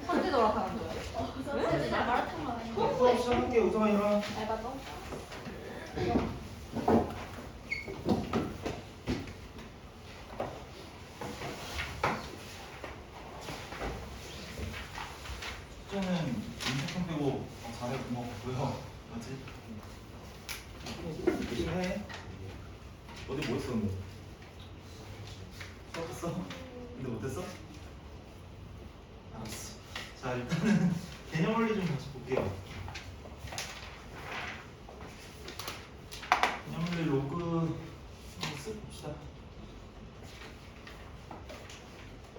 선지도라 사람들. 선생님 마라톤 많이 수업 시작할게. 우성아 일어나. 알바도? 숙제는 인터폰 빼고 잘해 고마워 보여. 맞지? 열심히 해. 어디 뭐 했어 근데? 수업했어? 근데 못했어? 알았어. 자 일단은 개념 원리 좀 같이 볼게요. 개념 원리 로그 한번 쓱 봅시다.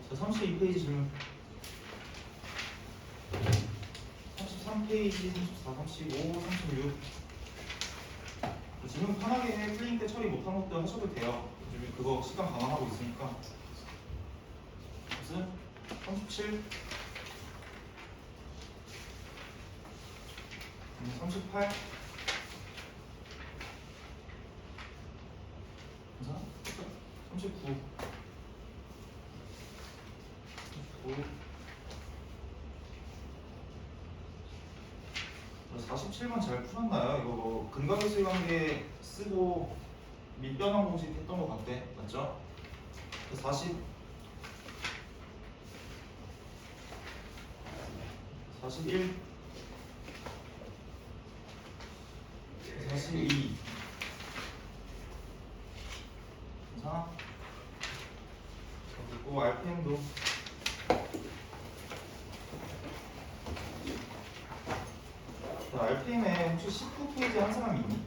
자 32페이지 질문. 33페이지, 34, 35, 36. 질문 편하게 해. 풀링 때 처리 못한 것도 하셔도 돼요. 지금 그거 시간 감안하고 있으니까. 무슨? 37, 38. 괜찮아? 39. 39. 47번 잘 풀었나요? 이거 뭐 근각의수의 관계 쓰고 밑변환 공식 했던 것 같대. 맞죠? 40 41 42 괜찮아? 그리고 RPM도 RPM에 혹시 19페이지 한 사람이 있니?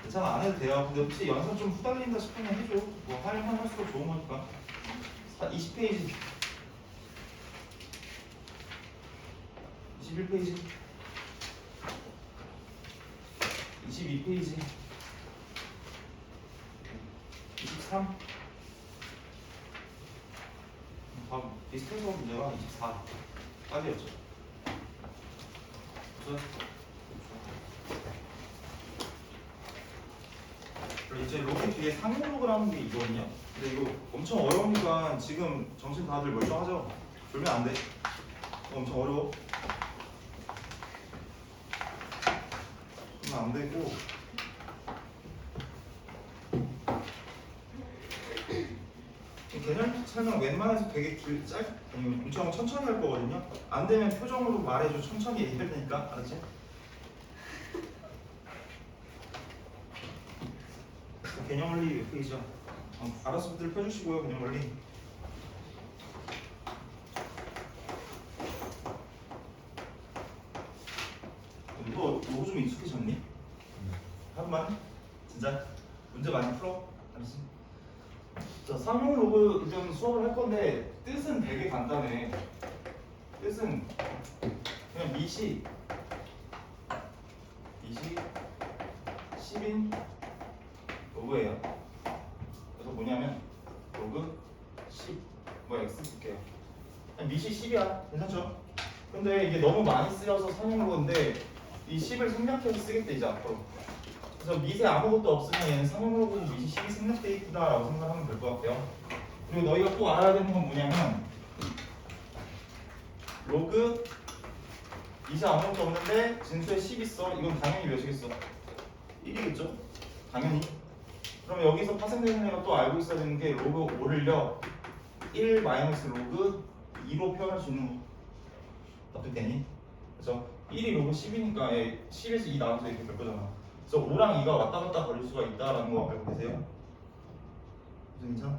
괜찮아 안 해도 돼요. 근데 혹시 연습 좀 후달린다 싶으면 해줘. 뭐 하려면 할수록 좋은 거니까. 20페이지 21페이지 22페이지 23 다 비슷해서 문제가 24 딱이었죠. 이제 로그 뒤에 상용로그라는 게 있거든요. 근데 이거 엄청 어려우니까 지금 정신 다들 멀쩡하죠? 졸면 안 돼. 엄청 어려워. 그러면 안 되고. 개념 설명 웬만해서 되게 엄청 천천히 할 거거든요. 안 되면 표정으로 말해줘. 천천히 얘기할 테니까. 알았지? 개념 원리 몇 페이지야? 알아서들 펴주시고요. 개념 원리. 너 로고 좀 익숙해졌니? 하루만? 진짜? 문제 많이 풀어? 알았어? 자, 상용 로그 일단 수업을 할 건데 뜻은 되게 간단해. 뜻은 그냥 미시 10인 로그예요. 그래서 뭐냐면 로그 10 뭐 x 볼게요. 미시 10이야. 괜찮죠? 근데 이게 너무 많이 쓰여서 상용 로그인데 이 10을 생략해서 쓰겠다 이제 앞으로. 그래서 미세 아무것도 없으면 얘는 상용 로그 미시 10이 생략돼 있다라고 생각하면 될 것 같아요. 그리고 너희가 꼭 알아야 되는 건 뭐냐면 로그 미시 아무것도 없는데 진수에 10 있어. 이건 당연히 몇이겠어? 1이겠죠? 당연히. 그럼 여기서 파생되는 애가 또 알고 있어야 되는 게 로그 5를요 1 마이너스 로그 2로 표현할 수 있는 거. 납득되니? 그래서 1이 로그 10이니까 10에서 2 나눠서 이렇게 될 거잖아. 그래서 5랑 2가 왔다 갔다 걸릴 수가 있다라는 거 알고 계세요? 무슨 괜찮아?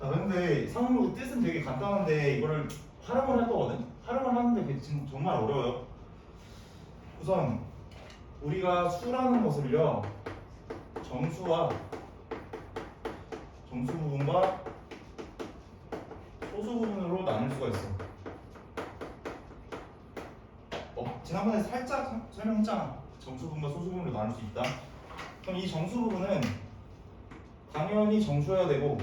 자, 근데 상용로그 뜻은 되게 간단한데 이거를 활용을 할 거거든? 활용을 하는데 그게 지금 정말 어려워요. 우선 우리가 수라는 것을요 정수와 정수 부분과 소수 부분으로 나눌 수가 있어. 지난번에 살짝 설명했잖아. 정수 부분과 소수 부분으로 나눌 수 있다. 그럼 이 정수 부분은 당연히 정수여야 되고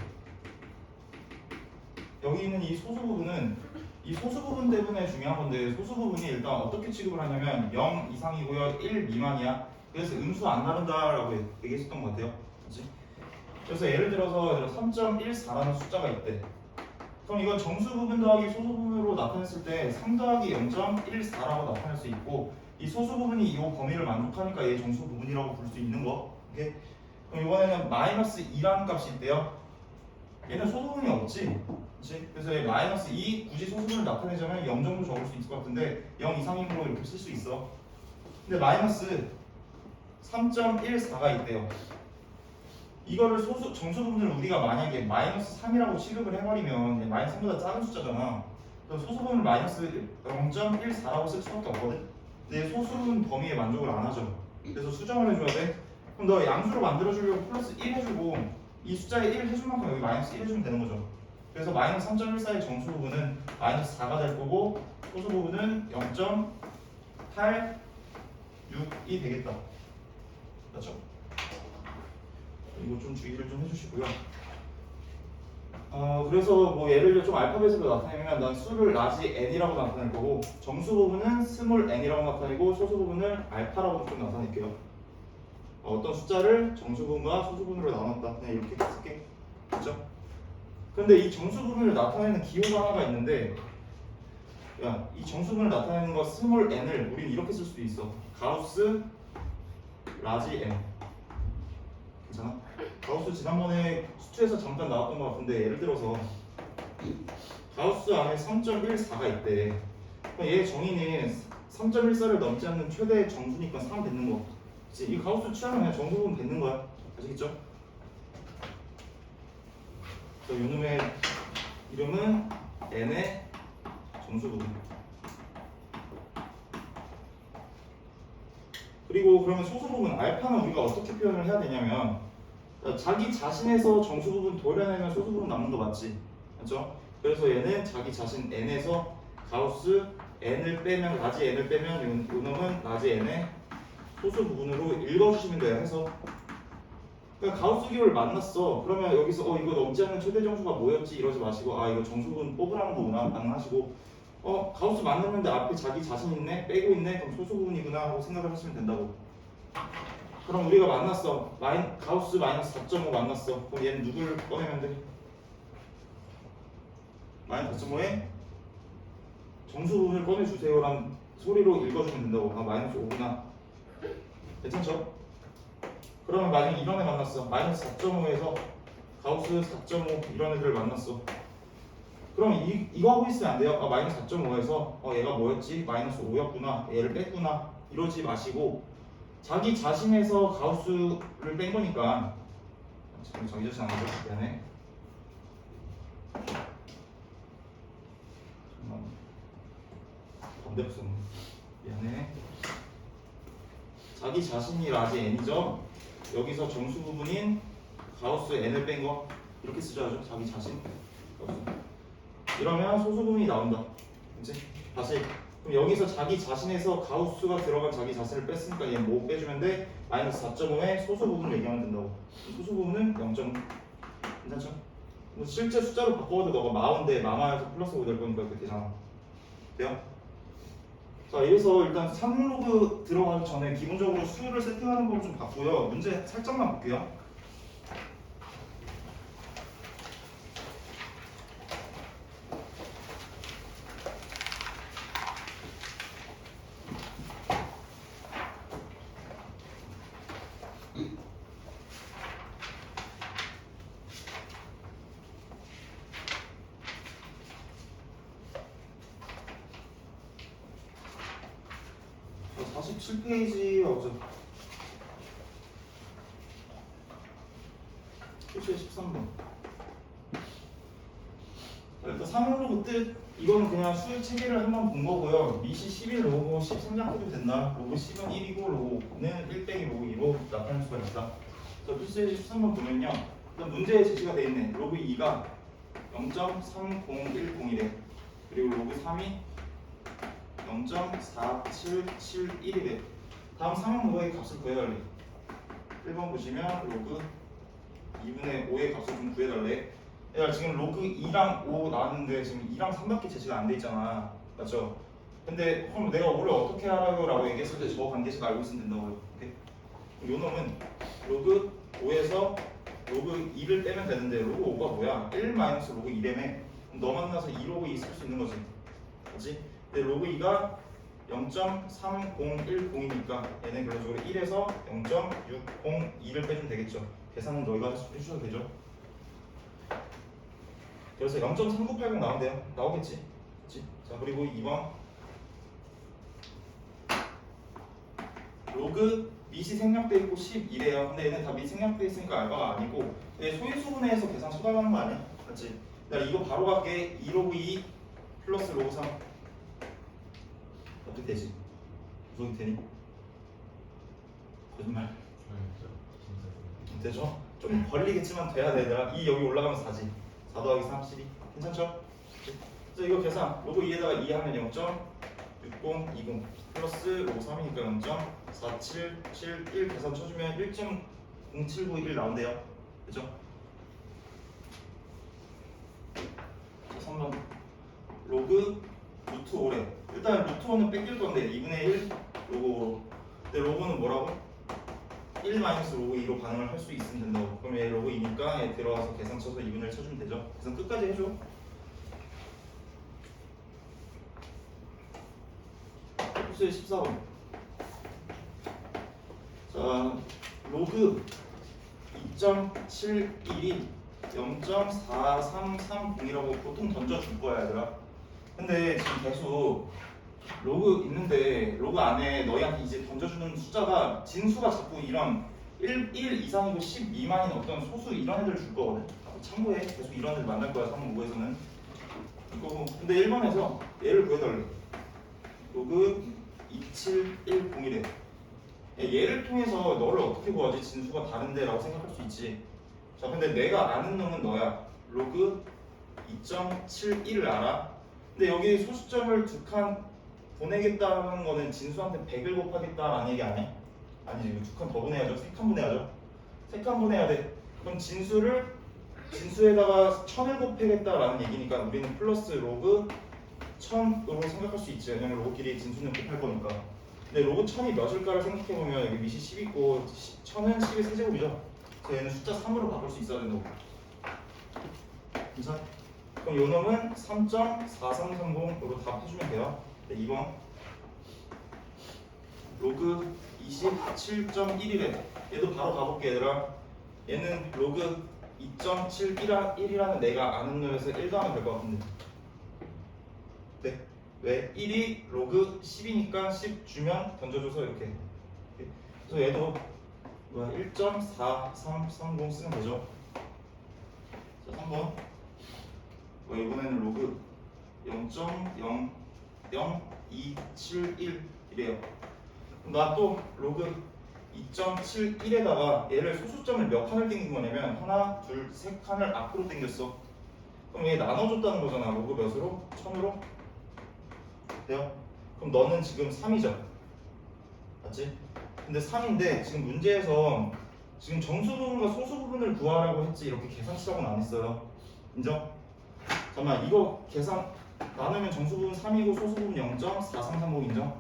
여기 있는 이 소수 부분은 이 소수 부분 때문에 중요한 건데 소수 부분이 일단 어떻게 취급을 하냐면 0 이상이고요 1 미만이야. 그래서 음수 안 나눈다라고 얘기했었던 것 같아요. 그렇지? 그래서 예를 들어서 3.14라는 숫자가 있대. 그럼 이건 정수 부분 더하기 소수 부분으로 나타냈을 때 3 더하기 0.14라고 나타낼 수 있고, 이 소수 부분이 이 범위를 만족하니까 얘 정수 부분이라고 부를 수 있는 거. 오케이? 그럼 이번에는 마이너스 2라는 값이 있대요. 얘는 소수 부분이 없지, 그렇지? 그래서 얘 마이너스 2 굳이 소수 부분을 나타내자면 0 정도 적을 수 있을 것 같은데 0 이상이므로 이렇게 쓸 수 있어. 근데 마이너스 3.14가 있대요. 이거를 정수 부분을 우리가 만약에 마이너스 3이라고 취급을 해버리면 마이너스 3보다 작은 숫자잖아. 그래서 소수 부분을 마이너스 0.14라고 쓸 수밖에 없거든. 근데 소수 부분 범위에 만족을 안 하죠. 그래서 수정을 해줘야 돼. 그럼 너 양수로 만들어주려고 플러스 1 해주고 이 숫자에 1 해준 만큼 여기 마이너스 1 해주면 되는 거죠. 그래서 마이너스 3.14의 정수 부분은 마이너스 4가 될 거고 소수 부분은 0.86이 되겠다. 그렇죠? 이거 좀 주의를 좀 해주시고요. 그래서 뭐 예를 들어 좀 알파벳으로 나타내면 난 수를 라지 n이라고 나타낼 거고 정수 부분은 스몰 n이라고 나타내고 소수 부분을 알파라고 좀 나타낼게요. 어떤 숫자를 정수 부분과 소수 부분으로 나눴다. 그냥 이렇게 쓸게. 그렇죠? 근데 이 정수 부분을 나타내는 기호가 하나가 있는데, 야, 이 정수 부분을 나타내는 거 스몰 n을 우린 이렇게 쓸 수도 있어. 가우스 라지 n. 괜찮아? 가우스 지난번에 수투에서 잠깐 나왔던 것 같은데 예를 들어서 가우스 안에 3.14가 있대. 그럼 얘 정의는 3.14를 넘지 않는 최대 정수니까 3 뱉는 거. 그치? 이 가우스 취하면 그냥 정수 부분 뱉는 거야. 아시겠죠? 그래서 요놈의 이름은 n의 정수 부분. 그리고 그러면 소수 부분 알파는 우리가 어떻게 표현을 해야 되냐면 자기 자신에서 정수 부분 도려내면 소수 부분 남는 거 맞지? 맞죠? 그래서 얘는 자기 자신 n에서 가우스 n을 빼면 라지 n을 빼면 요놈은 라지 n의 소수 부분으로 읽어주시면 돼요. 해서 그러니까 가우스 기호를 만났어. 그러면 여기서 이거 넘지 않는 최대 정수가 뭐였지? 이러지 마시고 이거 정수 부분 뽑으라는 거구나 가능하시고 가우스 만났는데 앞에 자기 자신 있네? 빼고 있네? 그럼 소수 부분이구나 하고 생각을 하시면 된다고. 그럼 우리가 만났어. 가우스 마이너스 4.5 만났어. 그럼 얘는 누굴 꺼내면 돼? 마이너스 4.5에 정수 부분을 꺼내주세요 라는 소리로 읽어주면 된다고. 마이너스 5구나. 괜찮죠? 그러면 만약에 이런 애 만났어. 마이너스 4.5에서 가우스 4.5 이런 애들을 만났어. 그럼 이거 하고 있으면 안 돼요. 마이너스 4.5에서 얘가 뭐였지? 마이너스 5였구나. 얘를 뺐구나. 이러지 마시고 자기 자신에서 가우스를 뺀 거니까 지금 자기 자신 안 하죠? 미안해. 잠깐만. 반대로 썼네. 미안해. 자기 자신이 라지 n이죠. 여기서 정수 부분인 가우스 n을 뺀 거 이렇게 쓰죠. 자기 자신. 이러면 소수 부분이 나온다. 그치? 다시. 그럼 여기서 자기 자신에서 가우스가 들어간 자기 자신을 뺐으니까 얘는 뭐 빼주면 돼? 마이너스 4.5에 소수 부분을 얘기하면 된다고. 소수 부분은 0.5. 괜찮죠? 뭐 실제 숫자로 바꿔도 너가 마운데 마마에서 플러스 5 될 거니까 이렇게 되잖아. 돼요? 자, 이래서 일단 3로그 들어가기 전에 기본적으로 수를 세팅하는 걸 좀 봤고요. 문제 살짝만 볼게요. 자, 47페이지 어제 13번. 일단 3로그 뜻 이거는 그냥 수의 체계를 한번 본 거고요. 미시 11 로고 10 생략해도 된다. 로고 10은 1이고 로고는 1 빼기 로고 2로 나타낼 수가 있다. 그래서 필수예지 13번 보면요. 일단 문제에 제시가 되어 있네. 로그 2가 0.3010이래. 그리고 로그 3이 0.4771이래. 다음 상형 로그의 값을 구해달래. 1번 보시면 로그 2분의 5의 값을 좀 구해달래. 얘가 지금 로그 2랑 5 나왔는데 지금 2랑 3밖에 제시가 안 돼 있잖아. 맞죠? 근데 그럼 내가 원래 어떻게 하라고 라고 얘기했을 때 저 관계식 알고 있으면 된다고요. 오케이? 요 놈은 로그 5에서 로그 2를 빼면 되는데 로그 5가 뭐야? 1 마이너스 로그 2라며. 너 만나서 2 로그 2 쓸 수 있는 거지. 그렇지? 근데 로그 2가 0.3010이니까 얘는 결론적으로 1에서 0.602를 빼주면 되겠죠. 계산은 너희가 해주셔도 되죠. 그래서 0.3980 나온대요. 나오겠지. 그치? 자, 그리고 2번 로그 밑이 생략돼 있고 11이에요. 근데 얘는 다 밑 생략돼 있으니까 알바가 아니고 얘 소유수분해에서 계산 처단하는 거 아니야? 맞지? 나 이거 바로 갈게. 2 로그 2 플러스 로그 3 어떻게 되지? 무슨 되니? 거짓말. 되죠? 좀 걸리겠지만 돼야 돼. 얘들아. 2 여기 올라가면 4지. 4 더하기 3, 12. 괜찮죠? 그래서 이거 계산 로그 2에다가 2 하면 0.6020 플러스 로그 3이니까 0.4771 계산 쳐주면 1.0791 나온대요. 그죠? 3번 로그 루트 5래. 일단 루트 5는 뺏길 건데 2분의 1 로그 5로. 근데 로그는 뭐라고? 1 마이너스 로그 2로 반응을 할 수 있으면 된다고. 그럼 얘 로그 2니까 얘 들어가서 계산 쳐서 2분의 1 쳐주면 되죠. 계산 끝까지 해줘. 수의 14번. 자, 로그 2.71이 0.4330이라고 보통 던져줄 거야, 얘들아. 근데 지금 계속 로그 있는데 로그 안에 너희한테 이제 던져주는 숫자가 진수가 자꾸 이런 1 이상이고 10 미만인 어떤 소수 이런 애들 줄 거거든. 참고해. 계속 이런 애들 만날 거야, 3번 5에서는. 이거 근데 1번에서 얘를 구해달래. 로그 2710이래. 얘를 통해서 너를 어떻게 구하지? 진수가 다른데 라고 생각할 수 있지. 자, 근데 내가 아는 놈은 너야. 로그 2.71을 알아. 근데 여기 소수점을 두 칸 보내겠다는 거는 진수한테 100을 곱하겠다라는 얘기 아니야? 아니지. 이거 두 칸 더 보내야죠. 세 칸 보내야죠. 세 칸 보내야 돼. 그럼 진수에다가 1000을 곱하겠다라는 얘기니까 우리는 플러스 로그 1000으로 생각할 수 있지. 왜냐면 로그끼리 진수는 곱할 거니까. 근데 로그 1000이 몇일까를 생각해보면 여기 밑이 10 있고 1000은 10의 세제곱이죠. 그래서 얘는 숫자 3으로 바꿀 수 있어야 된다고. 괜찮아? 그럼 요 놈은 3.4330으로 답해주면 돼요. 네, 2번 로그 27.1이래. 얘도 바로 가볼게 얘들아. 얘는 로그 2.71이라는 내가 아는 놈에서 1 더하면 될 것 같은데. 네. 왜? 1이 로그 10이니까 10 주면 던져줘서 이렇게. 그래서 얘도 1.4330 쓰면 되죠. 자, 3번 이번에는 로그 0.00271이래요. 나 또 로그 2.71에다가 얘를 소수점을 몇 칸을 땡긴 거냐면 하나, 둘, 세 칸을 앞으로 땡겼어. 그럼 얘 나눠줬다는 거잖아. 로그 몇으로? 1000으로? 돼요? 그럼 너는 지금 3이죠? 맞지? 근데 3인데 지금 문제에서 지금 정수 부분과 소수 부분을 구하라고 했지 이렇게 계산치라고는 안 했어요. 인정? 잠깐만 이거 계산 나누면 정수 부분 3이고 소수 부분 0.4330 인정?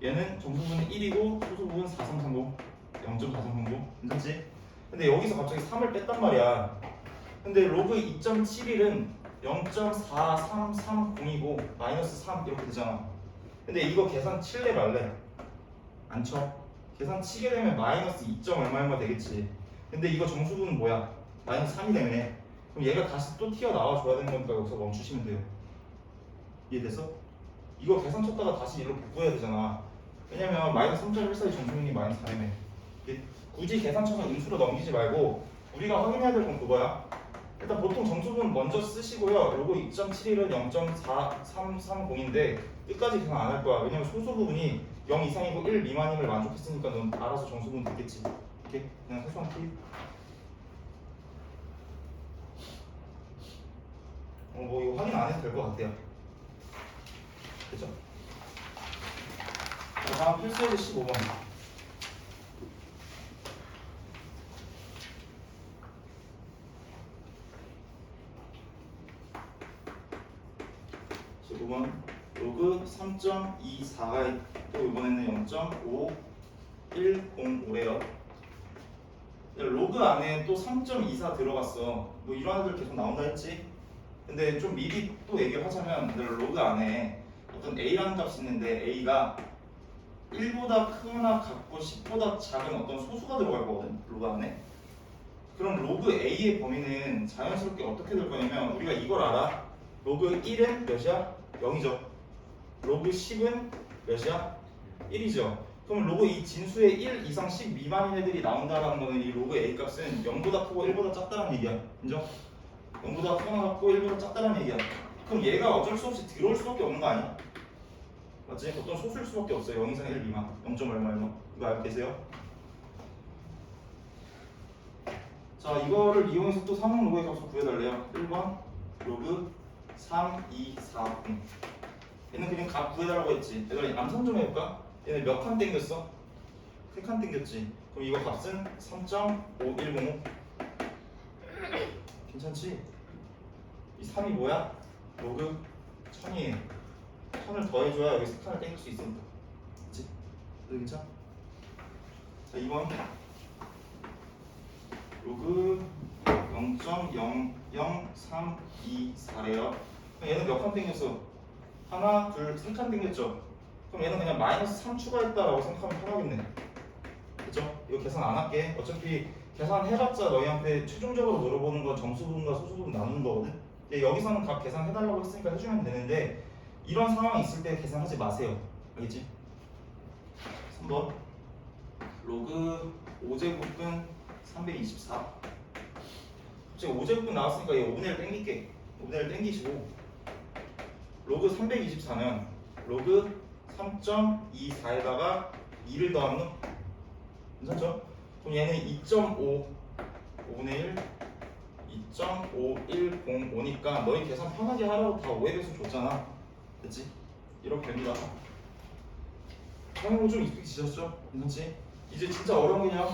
얘는 정수 부분은 1이고 소수 부분 4330 0.4330 괜찮지? 근데 여기서 갑자기 3을 뺐단 말이야. 근데 로그 2.71은 0.4330이고 마이너스 3 이렇게 되잖아. 근데 이거 계산 칠래 말래? 안 쳐. 계산 치게 되면 마이너스 2. 얼마 되겠지. 근데 이거 정수분은 뭐야? 마이너스 3이 되네. 그럼 얘가 다시 또 튀어나와 줘야 되는 거니까 여기서 멈추시면 돼요. 이해됐어? 이거 계산 쳤다가 다시 이렇게 바꿔야 되잖아. 왜냐면 마이너스 3.14의 정수분이 마이너스 4이네. 굳이 계산 쳐서 음수로 넘기지 말고 우리가 확인해야 될 건 그거야. 일단 보통 정수분 먼저 쓰시고요. 요거 2.71은 0.4330인데 끝까지 계산 안 할 거야. 왜냐면 소수 부분이 0 이상이고 1 미만임을 만족했으니까 넌 알아서 정수분 되겠지. 오케이? 그냥 사소한 팁. 뭐 이거 확인 안 해도 될 것 같아요. 그죠? 다음 필수예제 15번. 로그 3.24가 있고 이번에는 0.5105래요. 로그 안에 또 3.24 들어갔어. 뭐 이런 애들 계속 나온다 했지. 근데 좀 미리 또 얘기를 하자면 로그 안에 어떤 a라는 값이 있는데 a가 1보다 크거나 같고 10보다 작은 어떤 소수가 들어갈 거거든. 로그 안에. 그럼 로그 a의 범위는 자연스럽게 어떻게 될 거냐면 우리가 이걸 알아. 로그 1은 몇이야? 0이죠. 로그 10은 몇이야? 1이죠. 그럼 로그 이 진수의 1 이상 10 미만인 애들이 나온다라는 거는 이 로그 a 값은 0보다 크고 1보다 작다는 얘기야. 인정? 0보다 크거나 같고 1보다 작다는 얘기야. 그럼 얘가 어쩔 수 없이 들어올 수밖에 없는 거 아니야? 맞지? 어떤 소수일 수밖에 없어요. 0 이상 1 미만 0. 얼마 이거 알고 계세요? 자, 이거를 이용해서 또 3은 로그의 값을 구해달래요. 1번 로그 3, 2, 4, 0. 얘는 그냥 값 구해달라고 했지. 얘들아 암산 좀 해볼까? 얘는 몇 칸 땡겼어? 3칸 땡겼지. 그럼 이거 값은 3.5105. 괜찮지? 이 3이 뭐야? 로그 1000이에요. 1000을 더해줘야 여기 3칸을 땡길 수 있으니까. 그치? 괜찮아? 자, 2번 로그 0.00324래요. 그럼 얘는 몇 칸 땡겼어? 하나, 둘, 세 칸 땡겼죠? 그럼 얘는 그냥 마이너스 3 추가했다라고 생각하면 편하겠네. 그쵸? 이거 계산 안 할게. 어차피 계산해봤자 너희한테 최종적으로 물어보는 건 정수분과 소수분 나누는 거거든. 근데 여기서는 각 계산해달라고 했으니까 해주면 되는데 이런 상황이 있을 때 계산하지 마세요. 알겠지? 3번 로그 5제곱근 324. 갑자기 5제곱근 나왔으니까 얘 5분의 1 땡길게. 5분의 1 땡기시고 로그 324면 로그 3.24에다가 2를 더하는 거 괜찮죠? 그럼 얘는 2.5 5분의 1 2.5105니까 너희 계산 편하게 하라고 다 5의 배수 줬잖아. 됐지? 이렇게 됩니다. 성형으로 좀 익숙해지셨죠? 괜찮지? 이제 진짜 어려운 개념.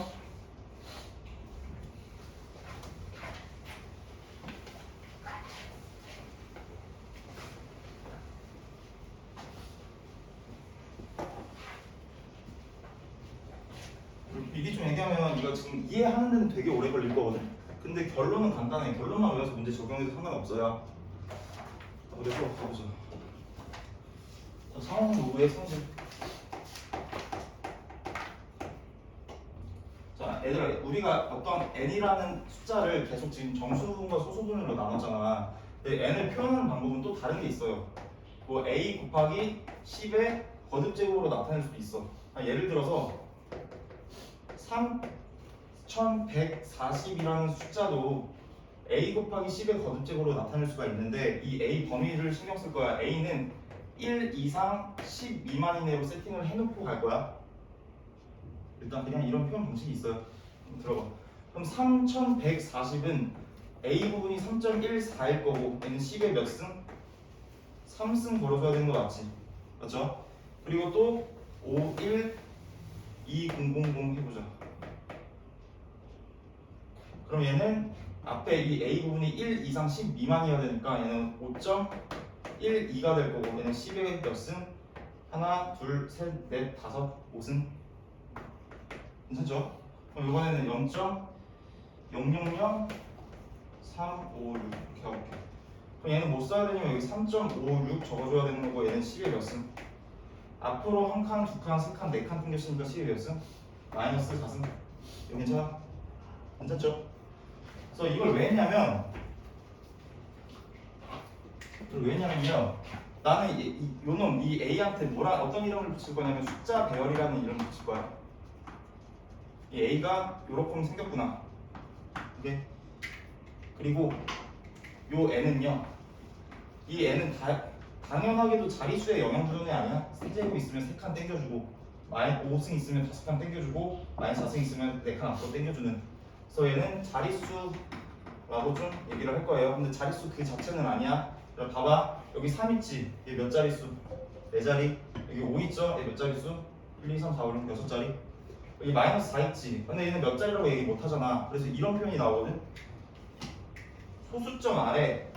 미리 좀 얘기하면 이거 지금 이해하는 데는 되게 오래 걸릴 거거든. 근데 결론은 간단해. 결론만 외워서 문제 적용해도 상관없어요. 그래서 가보자. 상황 로그의 성질. 자, 얘들아, 우리가 어떤 n이라는 숫자를 계속 지금 정수분과 소수분으로 나눴잖아. 근데 n을 표현하는 방법은 또 다른 게 있어요. 뭐 a 곱하기 10의 거듭제곱으로 나타낼 수도 있어. 예를 들어서 3140이라는 숫자도 a 곱하기 10의 거듭제곱으로 나타낼 수가 있는데 이 a 범위를 신경 쓸 거야. a는 1 이상 10 미만인 애로 세팅을 해놓고 갈 거야. 일단 그냥 이런 표현 방식이 있어요. 들어봐. 그럼 3140은 a 부분이 3.14일 거고 얘는 10의 몇 승? 3승 걸어줘야 되는 거 맞지? 맞죠? 그리고 또 51200 해보자. 그럼 얘는 앞에 이 a 부분이 1 이상 10 미만이어야 되니까 얘는 5.12가 될 거고 얘는 10의 몇 승? 하나, 둘, 셋, 넷, 다섯, 5승. 괜찮죠? 그럼 이번에는 0.000356 이렇게 가볼게요. 그럼 얘는 뭐 써야 되냐면 여기 3.56 적어줘야 되는 거고 얘는 10의 몇 승? 앞으로 한 칸, 두 칸, 세 칸, 네 칸 땡겼으니까 10의 몇 승? 마이너스 4승. 이거 괜찮아? 괜찮죠? 그래서 이걸 왜 했냐면요 나는 요놈 이 A한테 어떤 이름을 붙일 거냐면 숫자 배열이라는 이름을 붙일 거야. 이 A가 요렇게 생겼구나. 오케이? 그리고 요 N은요 이 N은 당연하게도 자리수의 영향주전이 아니야. 세제곱 있으면 3칸 땡겨주고 5승 있으면 5칸 땡겨주고 -4승 있으면 4칸 앞으로 땡겨주는. 그래서 얘는 자리수라고 좀 얘기를 할 거예요. 근데 자리수 그 자체는 아니야. 봐봐. 여기 3 있지? 얘 몇 자릿수? 4자리. 여기 5 있죠? 얘 몇 자릿수? 1, 2, 3, 4, 5, 6, 6자리. 여기 -4 있지? 근데 얘는 몇 자리라고 얘기 못 하잖아. 그래서 이런 표현이 나오거든. 소수점 아래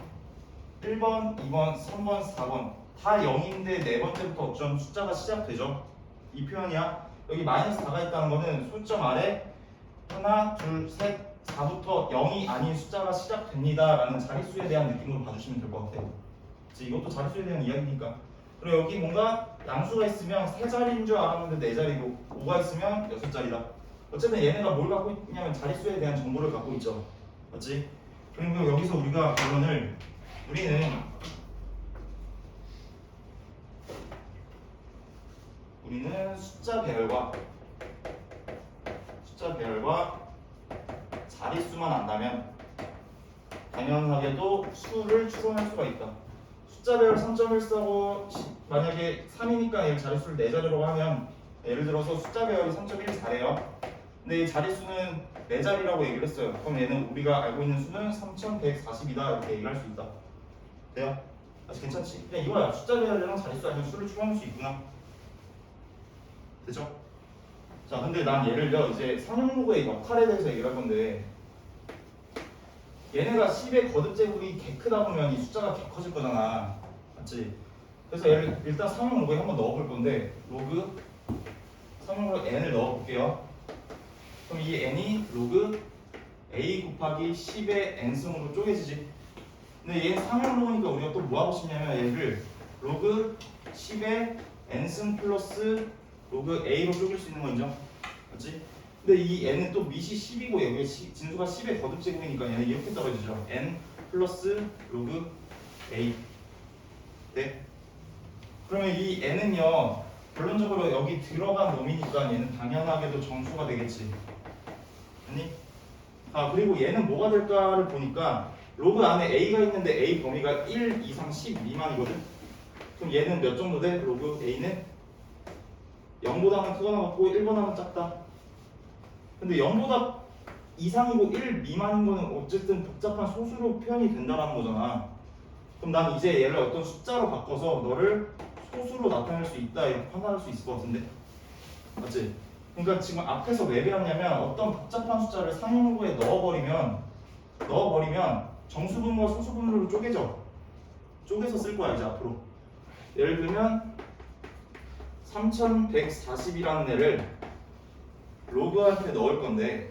1번, 2번, 3번, 4번 다 0인데 네 번째부터 어쩜 숫자가 시작되죠. 이 표현이야. 여기 -4가 있다는 거는 소수점 아래 하나, 둘, 셋, 4부터 0이 아닌 숫자가 시작됩니다 라는 자릿수에 대한 느낌으로 봐주시면 될 것 같아요. 이것도 자릿수에 대한 이야기니까. 그리고 여기 뭔가 양수가 있으면 세 자리인 줄 알았는데 네 자리고 5가 있으면 6자리다. 어쨌든 얘네가 뭘 갖고 있냐면 자릿수에 대한 정보를 갖고 있죠. 맞지? 그리고 여기서 우리가 결론을 우리는 숫자 배열과 자릿수만 안다면 당연하게도 수를 추론할 수가 있다. 숫자 배열 3.14고 만약에 3이니까 얘를 자릿수를 4자리라고 하면 예를 들어서 숫자 배열이 3.14래요. 근데 이 자릿수는 4자리라고 얘기를 했어요. 그럼 얘는 우리가 알고 있는 수는 3140이다 이렇게 얘기할 수 있다. 돼요? 아직 괜찮지? 그냥 이거야. 숫자 배열이랑 자릿수 아니면 수를 추론할 수 있구나. 되죠? 자, 근데 난 예를요 이제 상용로그의 역할에 대해서 얘기를 할 건데 얘네가 10의 거듭제곱이 개 크다 보면 이 숫자가 개 커질 거잖아. 맞지? 그래서 얘를 일단 상용로그에 한번 넣어볼 건데 상용로그 n을 넣어볼게요. 그럼 이 n이 로그 a 곱하기 10의 n승으로 쪼개지지. 근데 얘는 상용로그니까 우리가 또 뭐 하고 싶냐면 얘를 로그 10의 n승 플러스 로그 a로 쪼갤 수 있는 거 인정? 맞지? 근데 이 n은 또 밑이 10이고 여기 진수가 10의 거듭제곱이니까 얘는 이렇게 떨어지죠. n 플러스 로그 a. 네? 그러면 이 n은요 결론적으로 여기 들어간 놈이니까 얘는 당연하게도 정수가 되겠지. 아니? 아 그리고 얘는 뭐가 될까를 보니까 로그 안에 a가 있는데 a 범위가 1 이상 10 미만이거든. 그럼 얘는 몇 정도 돼? 로그 a는 0보다는 크거나 같고 1보다는 작다. 근데 0보다 이상이고 1 미만인 거는 어쨌든 복잡한 소수로 표현이 된다는 거잖아. 그럼 난 이제 얘를 어떤 숫자로 바꿔서 너를 소수로 나타낼 수 있다 이렇게 판단할 수 있을 것 같은데. 맞지? 그러니까 지금 앞에서 왜 배웠냐면 어떤 복잡한 숫자를 상용로그에 넣어버리면 정수분과 소수분으로 쪼개서 쓸 거야 이제 앞으로. 예를 들면 3140이라는 애를 로그한테 넣을 건데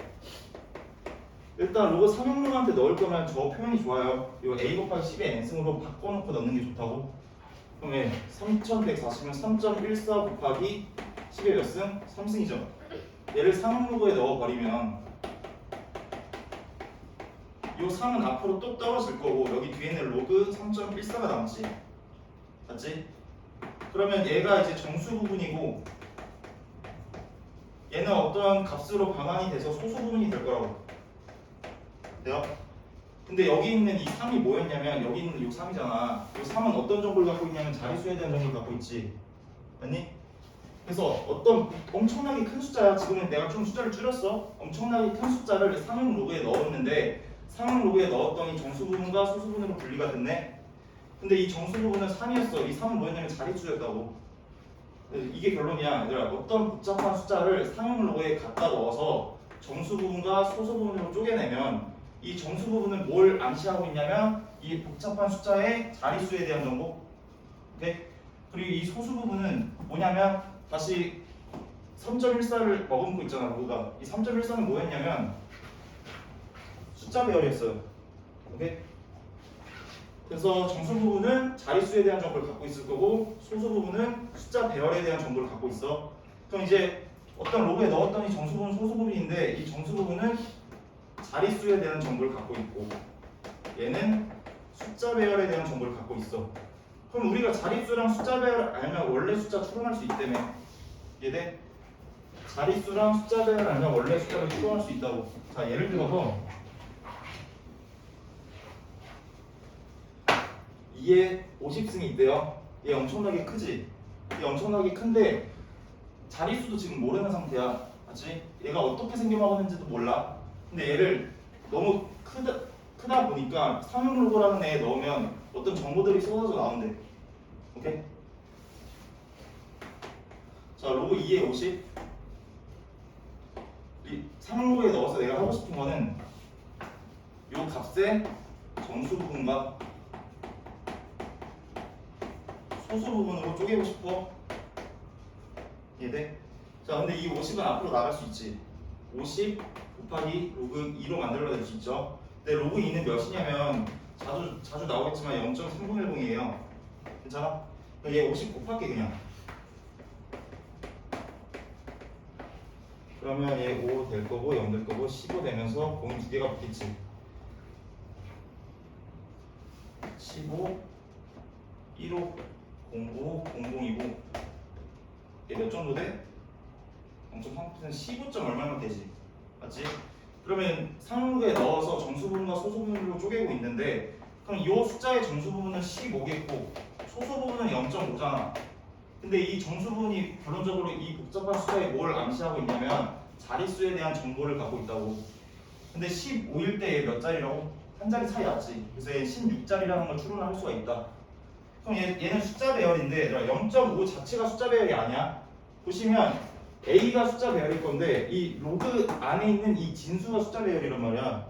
일단 로그 상용로그한테 넣을 거면 저 표현이 좋아요. 이거 a 곱하기 10의 n승으로 바꿔놓고 넣는 게 좋다고. 그럼 3140은 3.14 곱하기 10의 몇 승? 3승이죠. 얘를 상용로그에 넣어버리면 이 3은 앞으로 또 떨어질 거고 여기 뒤에는 로그 3.14가 남지. 맞지? 그러면 얘가 이제 정수 부분이고 얘는 어떤 값으로 변환이 돼서 소수 부분이 될 거라고. 돼요? 근데 여기 있는 이 3이 뭐였냐면 여기 있는 이 3이잖아. 이 3은 어떤 정보를 갖고 있냐면 자릿수에 대한 정보를 갖고 있지. 맞니? 그래서 어떤 엄청나게 큰 숫자야. 지금은 내가 좀 숫자를 줄였어. 엄청나게 큰 숫자를 상용 로그에 넣었는데 상용 로그에 넣었더니 정수 부분과 소수 부분으로 분리가 됐네. 근데 이 정수 부분은 3이었어. 이 3은 뭐였냐면 자릿수였다고. 이게 결론이야. 얘들아, 어떤 복잡한 숫자를 상용 로그에 갖다 넣어서 정수 부분과 소수 부분으로 쪼개내면 이 정수 부분은 뭘 암시하고 있냐면 이 복잡한 숫자의 자릿수에 대한 정보. 오케이? 그리고 이 소수 부분은 뭐냐면 다시 3.14를 머금고 있잖아. 로그가. 이 3.14는 뭐였냐면 숫자 배열이었어요. 오케이? 그래서 정수 부분은 자릿수에 대한 정보를 갖고 있을 거고 소수 부분은 숫자 배열에 대한 정보를 갖고 있어. 그럼 이제 어떤 로그에 넣었더니 정수 부분, 소수 부분인데 이 정수 부분은 자릿수에 대한 정보를 갖고 있고 얘는 숫자 배열에 대한 정보를 갖고 있어. 그럼 우리가 자릿수랑 숫자 배열 알면 원래 숫자 추론할 수 있다며. 이해돼? 자릿수랑 숫자 배열 알면 원래 숫자를 추론할 수 있다고. 자, 예를 들어서 2에 50승이 있대요. 얘 엄청나게 크지? 얘 엄청나게 큰데 자릿수도 지금 모르는 상태야. 맞지? 얘가 어떻게 생겨나는지도 몰라. 근데 얘를 너무 크다 보니까 상용 로그라는 애에 넣으면 어떤 정보들이 쏟아져 나온대. 오케이? 자, 로그 2에 50. 이 상용 로그에 넣어서 내가 하고 싶은 거는 요 값의 정수 부분과 소수 부분으로 쪼개고 싶어. 이해돼? 자, 근데 이 50은 앞으로 나갈 수 있지. 50 곱하기 로그 2로 만들어낼 수 있죠. 근데 로그 2는 몇이냐면 자주 나오겠지만 0.310이에요. 괜찮아? 그럼 얘 50 곱할게 그냥. 그러면 얘 5 될 거고 0 될 거고 15 되면서 공이 두 개가 붙겠지. 15, 15, 05, 0020. 얘 몇 정도 돼? 0.3% 15점 얼마면 되지? 맞지? 그러면 상록에 넣어서 정수 부분과 소수 부분으로 쪼개고 있는데 그럼 이 숫자의 정수 부분은 15겠고 소수 부분은 0.5잖아. 근데 이 정수 부분이 결론적으로 이 복잡한 숫자에 뭘 암시하고 있냐면 자릿수에 대한 정보를 갖고 있다고. 근데 15일 때 몇 자리라고? 한 자리 차이 났지. 그래서 얘 16자리라는 걸 추론할 수가 있다. 그럼 얘는 숫자 배열인데 0.5 자체가 숫자 배열이 아니야. 보시면 A가 숫자 배열일 건데 이 로그 안에 있는 이 진수가 숫자 배열이란 말이야.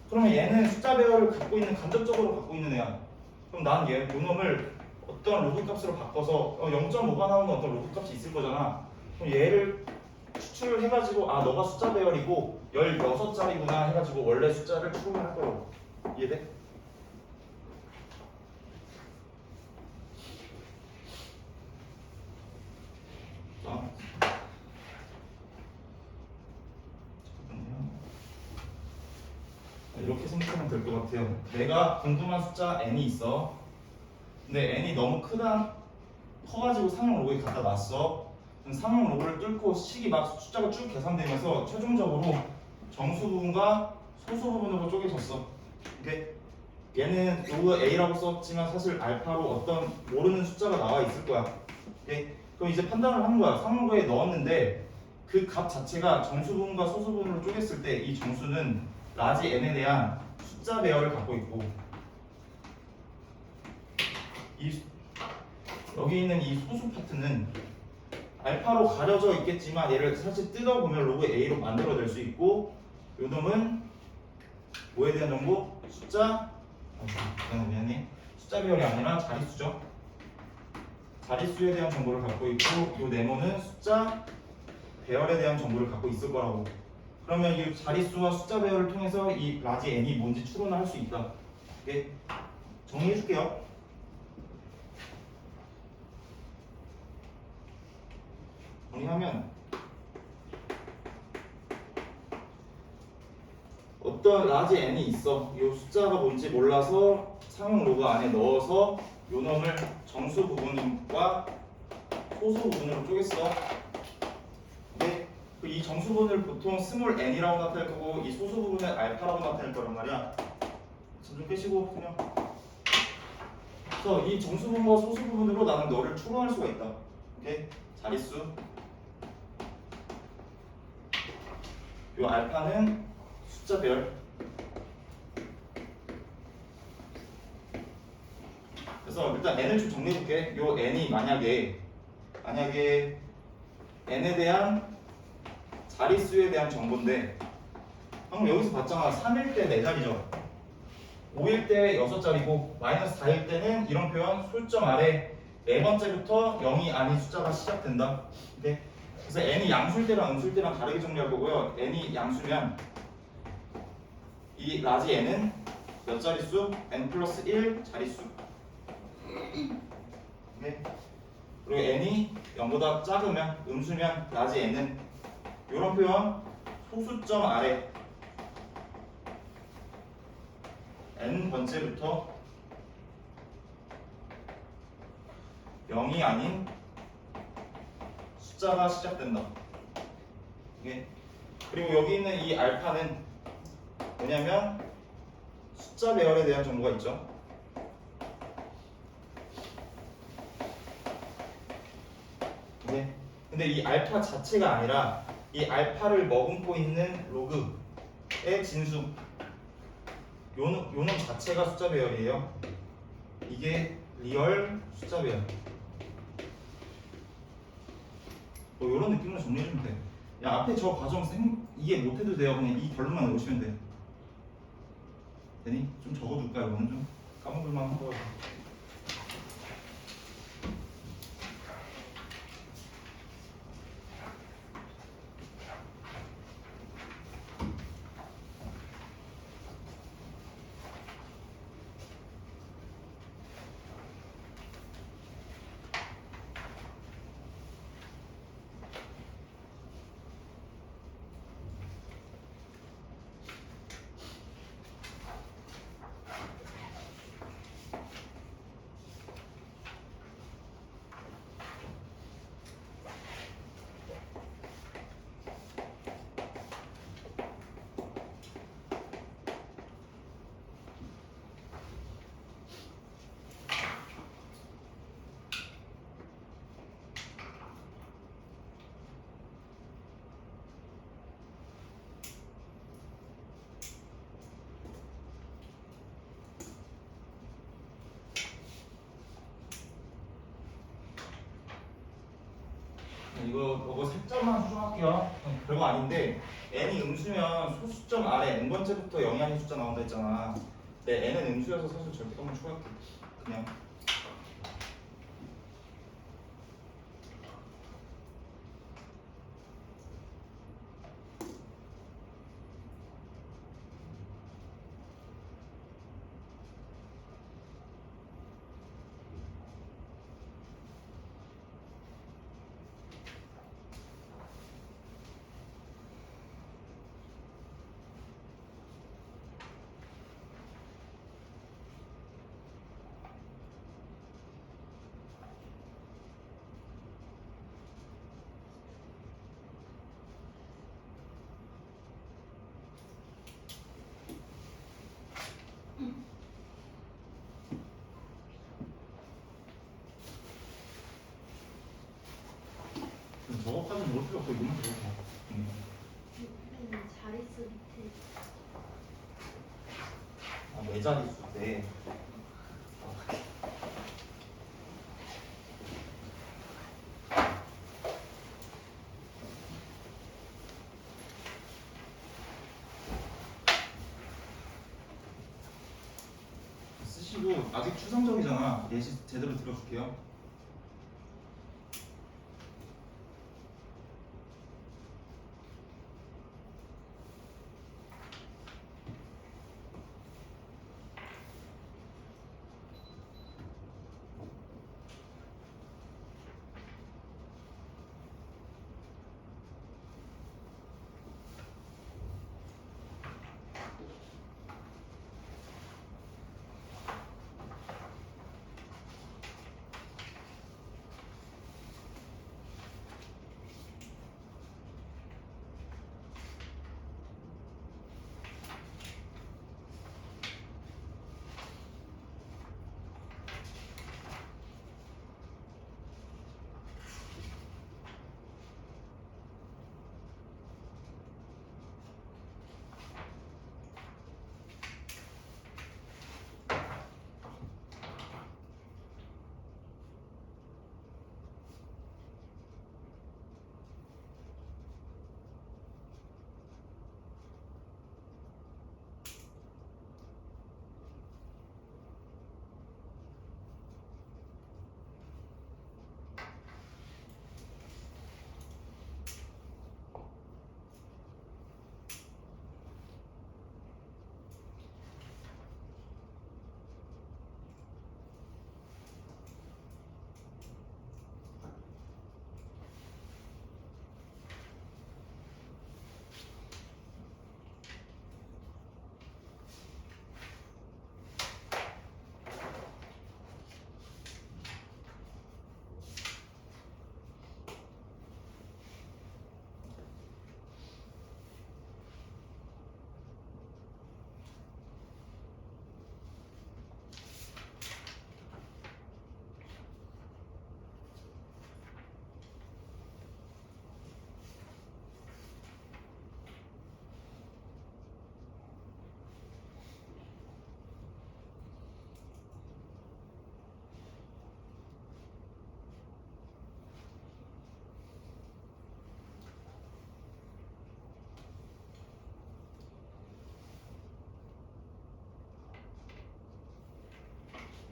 그러면 얘는 숫자 배열을 갖고 있는 간접적으로 갖고 있는 애야. 그럼 난 얘 요놈을 어떤 로그 값으로 바꿔서 0.5가 나오는 어떤 로그 값이 있을 거잖아. 그럼 얘를 추출을 해가지고 아 너가 숫자 배열이고 16자리구나 해가지고 원래 숫자를 추론을 할 거라고. 이해돼? 이렇게 생각하면 될 것 같아요. 내가 궁금한 숫자 n이 있어. 근데 n이 너무 커가지고 상용 로그에 갖다 놨어. 그럼 상용 로그를 뚫고 식이 막 숫자가 쭉 계산되면서 최종적으로 정수 부분과 소수 부분으로 쪼개졌어. 오케이? 얘는 로그 a라고 썼지만 사실 알파로 어떤 모르는 숫자가 나와 있을 거야. 오케이? 그럼 이제 판단을 하는 거야. 상용 로그에 넣었는데 그 값 자체가 정수 부분과 소수 부분으로 쪼갰을 때 이 정수는 라지 n에 대한 숫자 배열을 갖고 있고 여기 있는 이 소수 파트는 알파로 가려져 있겠지만 얘를 사실 뜯어보면 로그 a로 만들어낼 수 있고 요 놈은 뭐에 대한 정보? 미안해. 숫자 배열이 아니라 자릿수죠. 자릿수에 대한 정보를 갖고 있고 요 네모는 숫자 배열에 대한 정보를 갖고 있을 거라고. 그러면 이 자릿수와 숫자 배열을 통해서 이 라지 n이 뭔지 추론을 할 수 있다. 오케이? 정리해 줄게요. 정리하면 어떤 라지 n이 있어. 이 숫자가 뭔지 몰라서 상용 로그 안에 넣어서 요 놈을 정수 부분과 소수 부분으로 쪼갰어. 근데 이 정수 부분을 보통 스몰 n이라고 나타낼 거고 이 소수 부분은 알파라고 나타낼 거란 말이야. 좀 빼시고 그냥. 그래서 이 정수 부분과 소수 부분으로 나는 너를 추론할 수가 있다. 오케이? 자릿수. 요 알파는 숫자 배열. 그래서 일단 n을 좀 정리해볼게. 요 n이 만약에 n에 대한 자릿수에 대한 정보인데 방금 여기서 봤잖아. 3일 때 4자리죠. 5일 때 6자리고 마이너스 4일 때는 이런 표현 솔점 아래 네 번째부터 0이 아닌 숫자가 시작된다. 오케이? 그래서 n이 양수일 때랑 음수일 때랑 다르게 정리할 거고요. n이 양수면 이 라지 n은 몇 자릿수? n 플러스 1 자릿수. 오케이? 그리고 n이 0보다 작으면 음수면 라지 n은 이런 표현 소수점 아래 n 번째부터 0이 아닌 숫자가 시작된다. 오케이? 그리고 여기 있는 이 알파는 뭐냐면 숫자 배열에 대한 정보가 있죠. 네. 근데 이 알파 자체가 아니라 이 알파를 머금고 있는 로그의 진수 요놈 자체가 숫자 배열이에요. 이게 리얼 숫자 배열. 뭐 이런 느낌으로 정리해주면 돼. 야 앞에 저 과정 이해 못해도 돼요. 그냥 이 결론만 외우시면 돼. 되니? 좀 적어둘까요? 이거는 좀 까먹을만 한 거라서. 이거 살짝만 수정할게요. 별거 아닌데 n이 음수면 소수점 아래 n번째부터 0이 아닌 숫자 나온다 했잖아. 근데 n은 음수여서 사실 절대값만 추가할게. 그냥 저거까지 볼 필요 없고 이것만 들어도 돼. 자릿수 밑에 아, 네 자릿수 때. 쓰시고 아직 추상적이잖아. 예시 제대로 들어줄게요.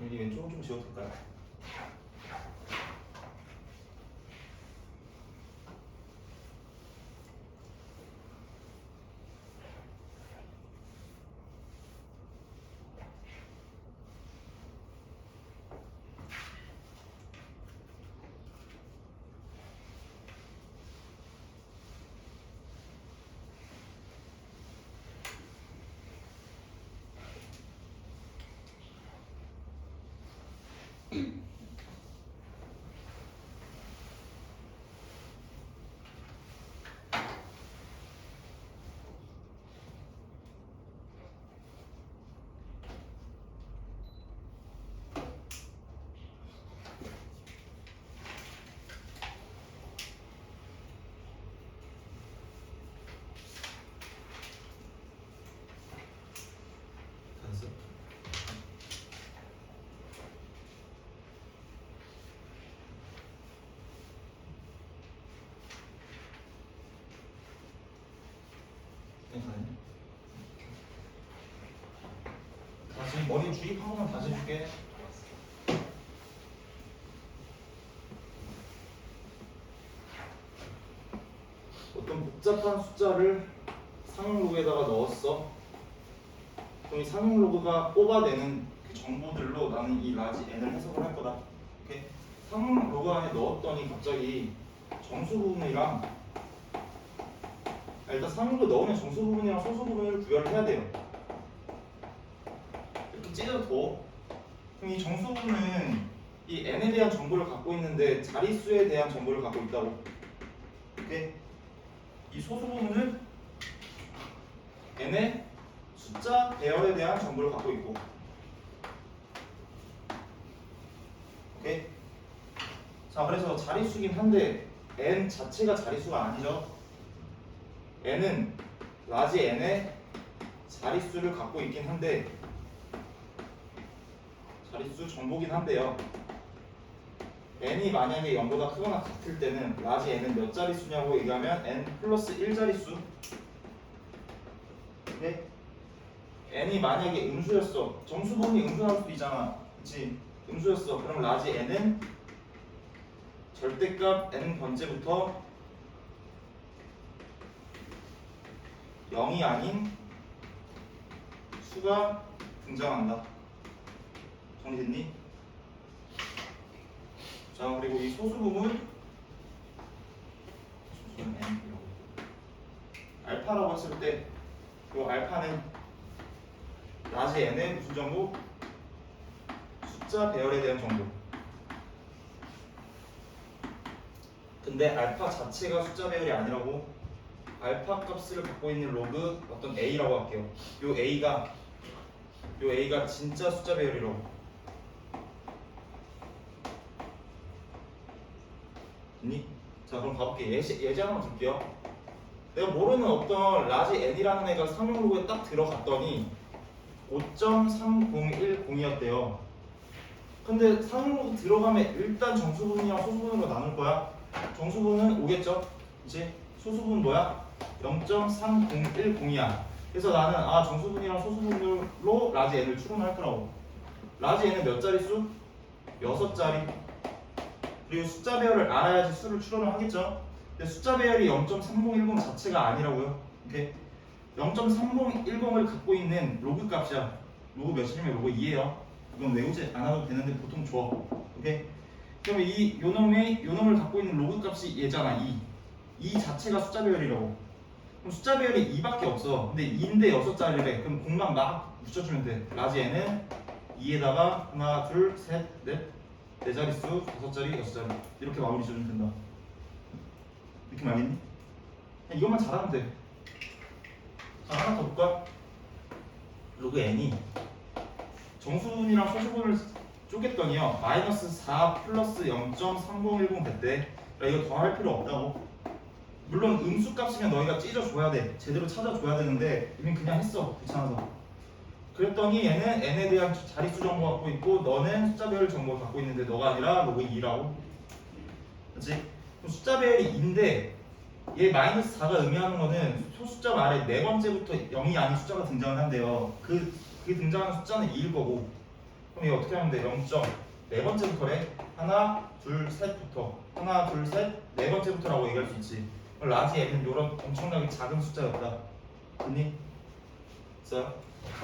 여기 왼쪽은 좀 지워도 될까요? 머리에 주입한 것만 다시 해줄게. 어떤 복잡한 숫자를 상용 로그에다가 넣었어. 그럼 이 상용 로그가 뽑아내는 그 정보들로 나는 이 라지 n을 해석을 할 거다. 오케이? 상용 로그 안에 넣었더니 갑자기 정수 부분이랑 일단 상용 로그 넣으면 정수 부분이랑 소수 부분을 구별을 해야 돼요. 이렇게 찢어서 그럼 이 정수 부분은 이 n에 대한 정보를 갖고 있는데 자릿수에 대한 정보를 갖고 있다고. 오케이? 이 소수 부분은 n의 숫자 배열에 대한 정보를 갖고 있고. 오케이? 자, 그래서 자릿수긴 한데 n 자체가 자릿수가 아니죠. n은 라지 n의 자릿수를 갖고 있긴 한데 자릿수 정보긴 한데요. n이 만약에 0보다 크거나 같을 때는 라지 n은 몇 자릿수냐고 얘기하면 n 플러스 1 자릿수. 오케이? n이 만약에 음수였어. 정수 부분이 음수 나올 수도 있잖아. 그치? 음수였어. 그럼 라지 n은 절대값 n 번째부터 0이 아닌 수가 등장한다. 정리됐니? 자, 그리고 이 소수 부분 소수는 n이라고 알파라고 했을 때 이 알파는 라지 n의 무슨 정보? 숫자 배열에 대한 정보. 근데 알파 자체가 숫자 배열이 아니라고. 알파 값을 갖고 있는 로그 어떤 a라고 할게요. 요 a가 진짜 숫자 배열이라고. 됐니? 자, 그럼 가볼게. 예제 하나만 들게요. 내가 모르는 어떤 라지 n이라는 애가 상용 로그에 딱 들어갔더니 5.3010이었대요. 근데 상용 로그 들어가면 일단 정수 부분이랑 소수 부분으로 나눌 거야. 정수 부분은 5겠죠? 그치? 소수 부분 뭐야? 0.3010이야. 그래서 나는 정수 부분이랑 소수 부분으로 라지 n을 추론할 거라고. 라지 n은 몇 자릿수? 6자리. 그리고 숫자 배열을 알아야지 수를 추론을 하겠죠? 근데 숫자 배열이 0.3010 자체가 아니라고요. 오케이? 0.3010을 갖고 있는 로그 값이야. 로그 몇이냐면 로그 2예요. 이건 외우지 않아도 되는데 보통 줘. 오케이? 그러면 요놈을 갖고 있는 로그 값이 얘잖아. 2 자체가 숫자 배열이라고. 그럼 숫자 배열이 2밖에 없어. 근데 2인데 6자리래. 그럼 공만 막 붙여주면 돼. 라지 n은 2에다가 하나, 둘, 셋, 넷, 4자릿수, 5자리, 6자리 이렇게 마무리 지어주면 된다. 느낌 알겠니? 이것만 잘하면 돼. 자, 하나 더 볼까? 로그 n이 정수분이랑 소수분을 쪼갰더니요 마이너스 4 플러스 0.3010 됐대. 그러니까 이거 더 할 필요 없다고. 물론 음수값이면 너희가 찢어줘야 돼. 제대로 찾아줘야 되는데 이미 그냥 했어. 귀찮아서. 그랬더니 얘는 n에 대한 자릿수 정보 갖고 있고 너는 숫자 배열 정보 갖고 있는데 너가 아니라 로그 2라고. 그렇지? 그럼 숫자 배열이 2인데 얘 마이너스 4가 의미하는 거는 소숫자 아래 네 번째부터 0이 아닌 숫자가 등장을 한대요. 그 등장하는 숫자는 2일 거고. 그럼 얘 어떻게 하면 돼? 0점 네 번째부터래. 하나, 둘, 셋부터. 하나, 둘, 셋, 네 번째부터라고 얘기할 수 있지. 라지 n은 이런 엄청나게 작은 숫자였다. 됐니? 자,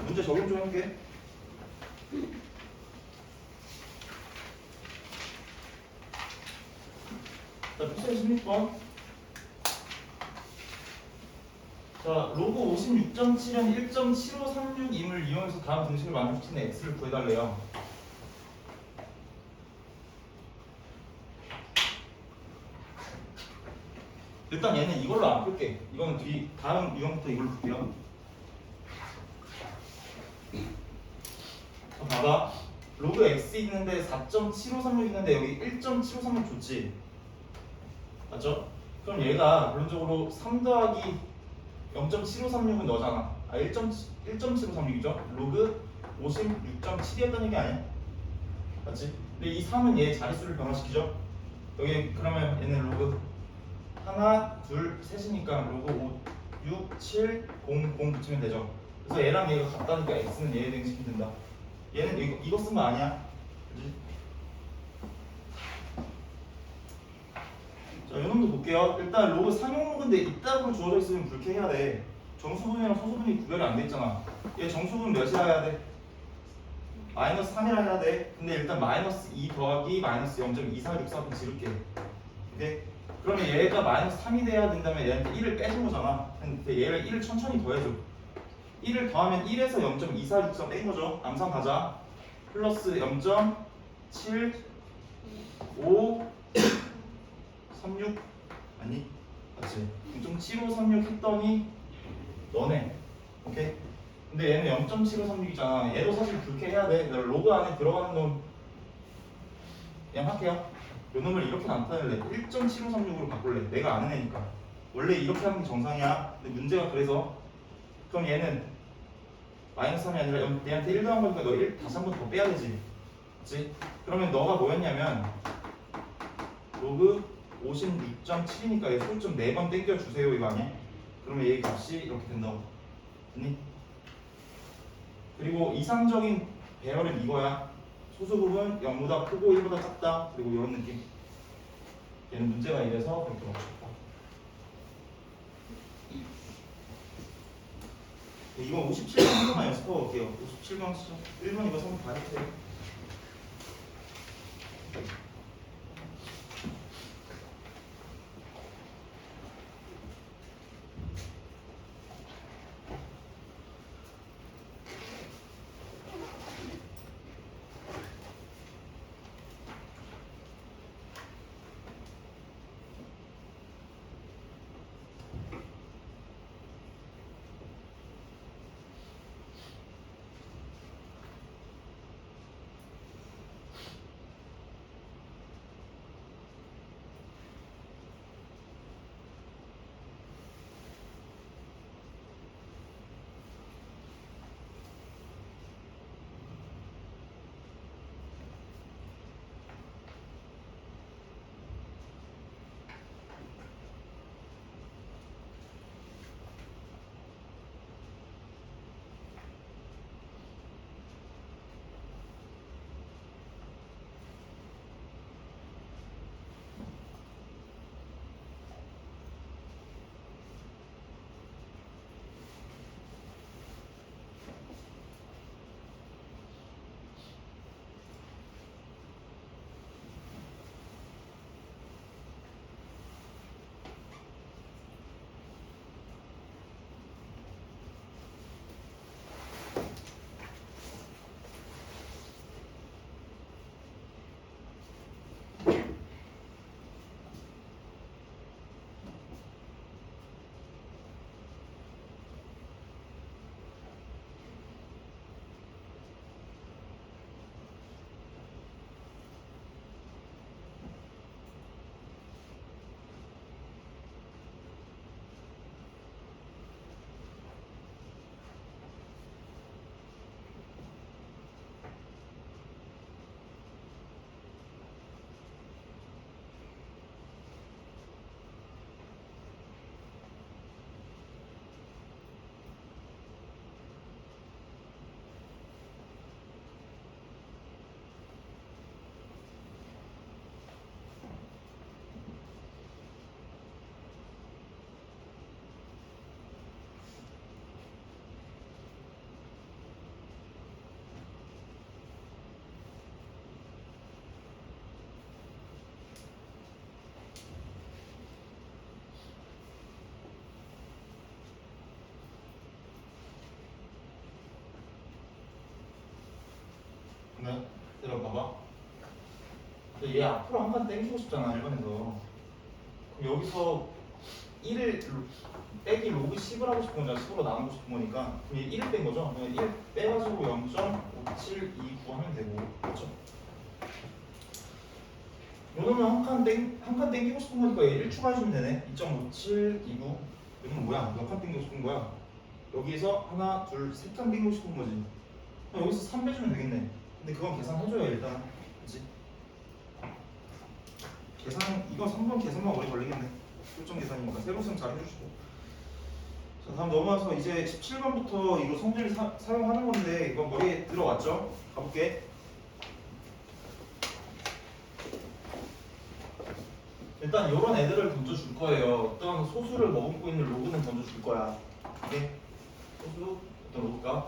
문제 적용 좀 해볼게. 자, 필수 16번. 자, 로그 56.7은 1.7536임을 이용해서 다음 등식을 만족시키는 x를 구해달래요. 일단 얘는 이걸로 안 풀게. 이거는 다음 유형부터 이걸로 풀게요. 자, 봐봐. 로그 x 있는데 4.7536 있는데 여기 1.7536 줬지. 맞죠? 그럼 얘가 물론적으로 3 더하기 0.7536은 너잖아. 1.7536이죠? 로그 56.7이었던 얘기 아니야? 맞지? 근데 이 3은 얘 자릿수를 변화시키죠? 여기 그러면 얘는 로그 하나, 둘, 셋이니까 로그 5, 6, 7, 0, 0 붙이면 되죠. 그래서 얘랑 얘가 같다니까 x는 얘에 대응시키면 된다. 얘는 이거 쓴 거 아니야? 그지? 자, 요놈도 볼게요. 일단 로그 상용로그인데 이따구로 주어져 있으면 불쾌해야 돼. 정수분이랑 소수분이 구별이 안 돼 있잖아. 얘 정수분 몇이라 해야 돼? 마이너스 3이라 해야 돼. 근데 일단 마이너스 2 더하기 마이너스 0.2464분 지를게. 오케이? 그러면 얘가 마이너스 3이 돼야 된다면 얘한테 1을 빼준 거잖아. 근데 얘를 1을 천천히 더해줘. 1을 더하면 1에서 0.2464 뺀 거죠. 암산 가자. 플러스 0.7536 아니? 맞지? 0.7536 했더니 너네. 오케이? 근데 얘는 0.7536이잖아. 얘도 사실 불쾌해야 돼. 로그 안에 들어가는 건 그냥 할게요. 요 놈을 이렇게 나타낼래. 1.7536으로 바꿀래. 내가 아는 애니까. 원래 이렇게 하는 게 정상이야. 근데 문제가 그래서 그럼 얘는 마이너스 3이 아니라 얘한테 1 더한 거니까 너 1 다시 한 번 더 빼야 되지. 그치? 그러면 너가 뭐였냐면 로그 56.7이니까 얘 소점 4번 땡겨주세요 이거 아니야? 그러면 얘 값이 이렇게 된다고. 됐니? 그리고 이상적인 배열은 이거야. 소수부분 0보다 크고 1보다 작다. 그리고 이런 느낌. 얘는 문제가 이래서 그렇게 맞췄다. 이건 57번 한 번만 연습하고 올게요. 57번 시죠. 1번 이거 한번 봐주세요. 네, 들어봐봐. 얘 앞으로 한 칸 땡기고 싶잖아, 1번에서. 그럼 여기서 1을 빼기 로그 10을 하고 싶은 거잖아. 10으로 나누고 싶은 거니까. 그럼 얘 1을 뺀 거죠? 그냥 1 빼가지고 0.5729 하면 되고. 그렇죠? 요놈은 한 칸 땡기고 싶은 거니까 얘 1 추가해주면 되네. 2.5729. 이건 뭐야? 몇 칸 땡기고 싶은 거야? 여기서 하나, 둘, 세 칸 땡기고 싶은 거지. 그럼 여기서 3 빼주면 되겠네. 근데 그건 계산해줘요 일단. 그치? 계산 이건 3번 계산만 오래 걸리겠네. 표정 계산이니까 세로선 잘 해주시고. 자 자, 다음 넘어와서 이제 17번부터 이거 성질 사용하는 건데 이거 머리에 들어왔죠? 가볼게. 일단 이런 애들을 던져줄 거예요. 어떤 소수를 머금고 있는 로그는 던져줄 거야. 이게 소수 어떤 로그가.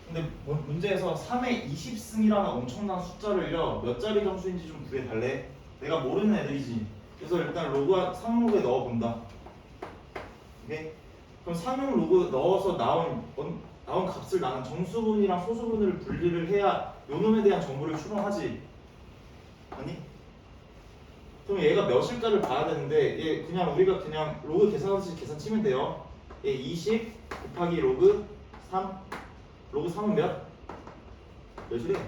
근데 문제에서 3의 20승이라는 엄청난 숫자를요 몇 자리 점수인지 좀 구해달래. 내가 모르는 애들이지. 그래서 일단 로그 3로그에 넣어본다. 오케이? 그럼 3용 로그 넣어서 나온 값을 나는 정수분이랑 소수분을 분리를 해야 요놈에 대한 정보를 추론하지. 아니? 그럼 얘가 몇일까를 봐야 되는데 얘 그냥 우리가 그냥 로그 계산하듯이 계산 치면 돼요. 얘 20 곱하기 로그 3. 로그 3은 몇? 몇이래?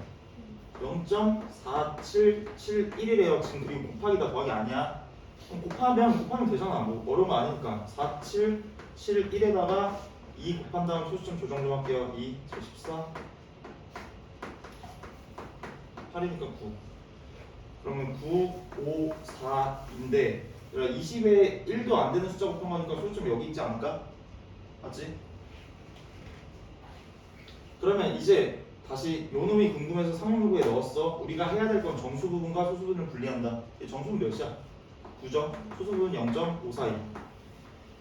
0.4771이래요. 지금 이거 곱하기다 더하기 아니야. 그럼 곱하면 되잖아. 뭐 어려운 거 아니니까. 4771에다가 2 곱한 다음 소수점 조정 좀 할게요. 2, 14 8이니까 9. 그러면 9, 5, 4인데 20에 1도 안 되는 숫자 곱한 거니까 소수점 여기 있지 않을까? 맞지? 그러면 이제 다시 요놈이 궁금해서 상용로그에 넣었어. 우리가 해야 될 건 정수 부분과 소수 부분을 분리한다. 정수는 몇이야? 9점, 소수 부분 0.542.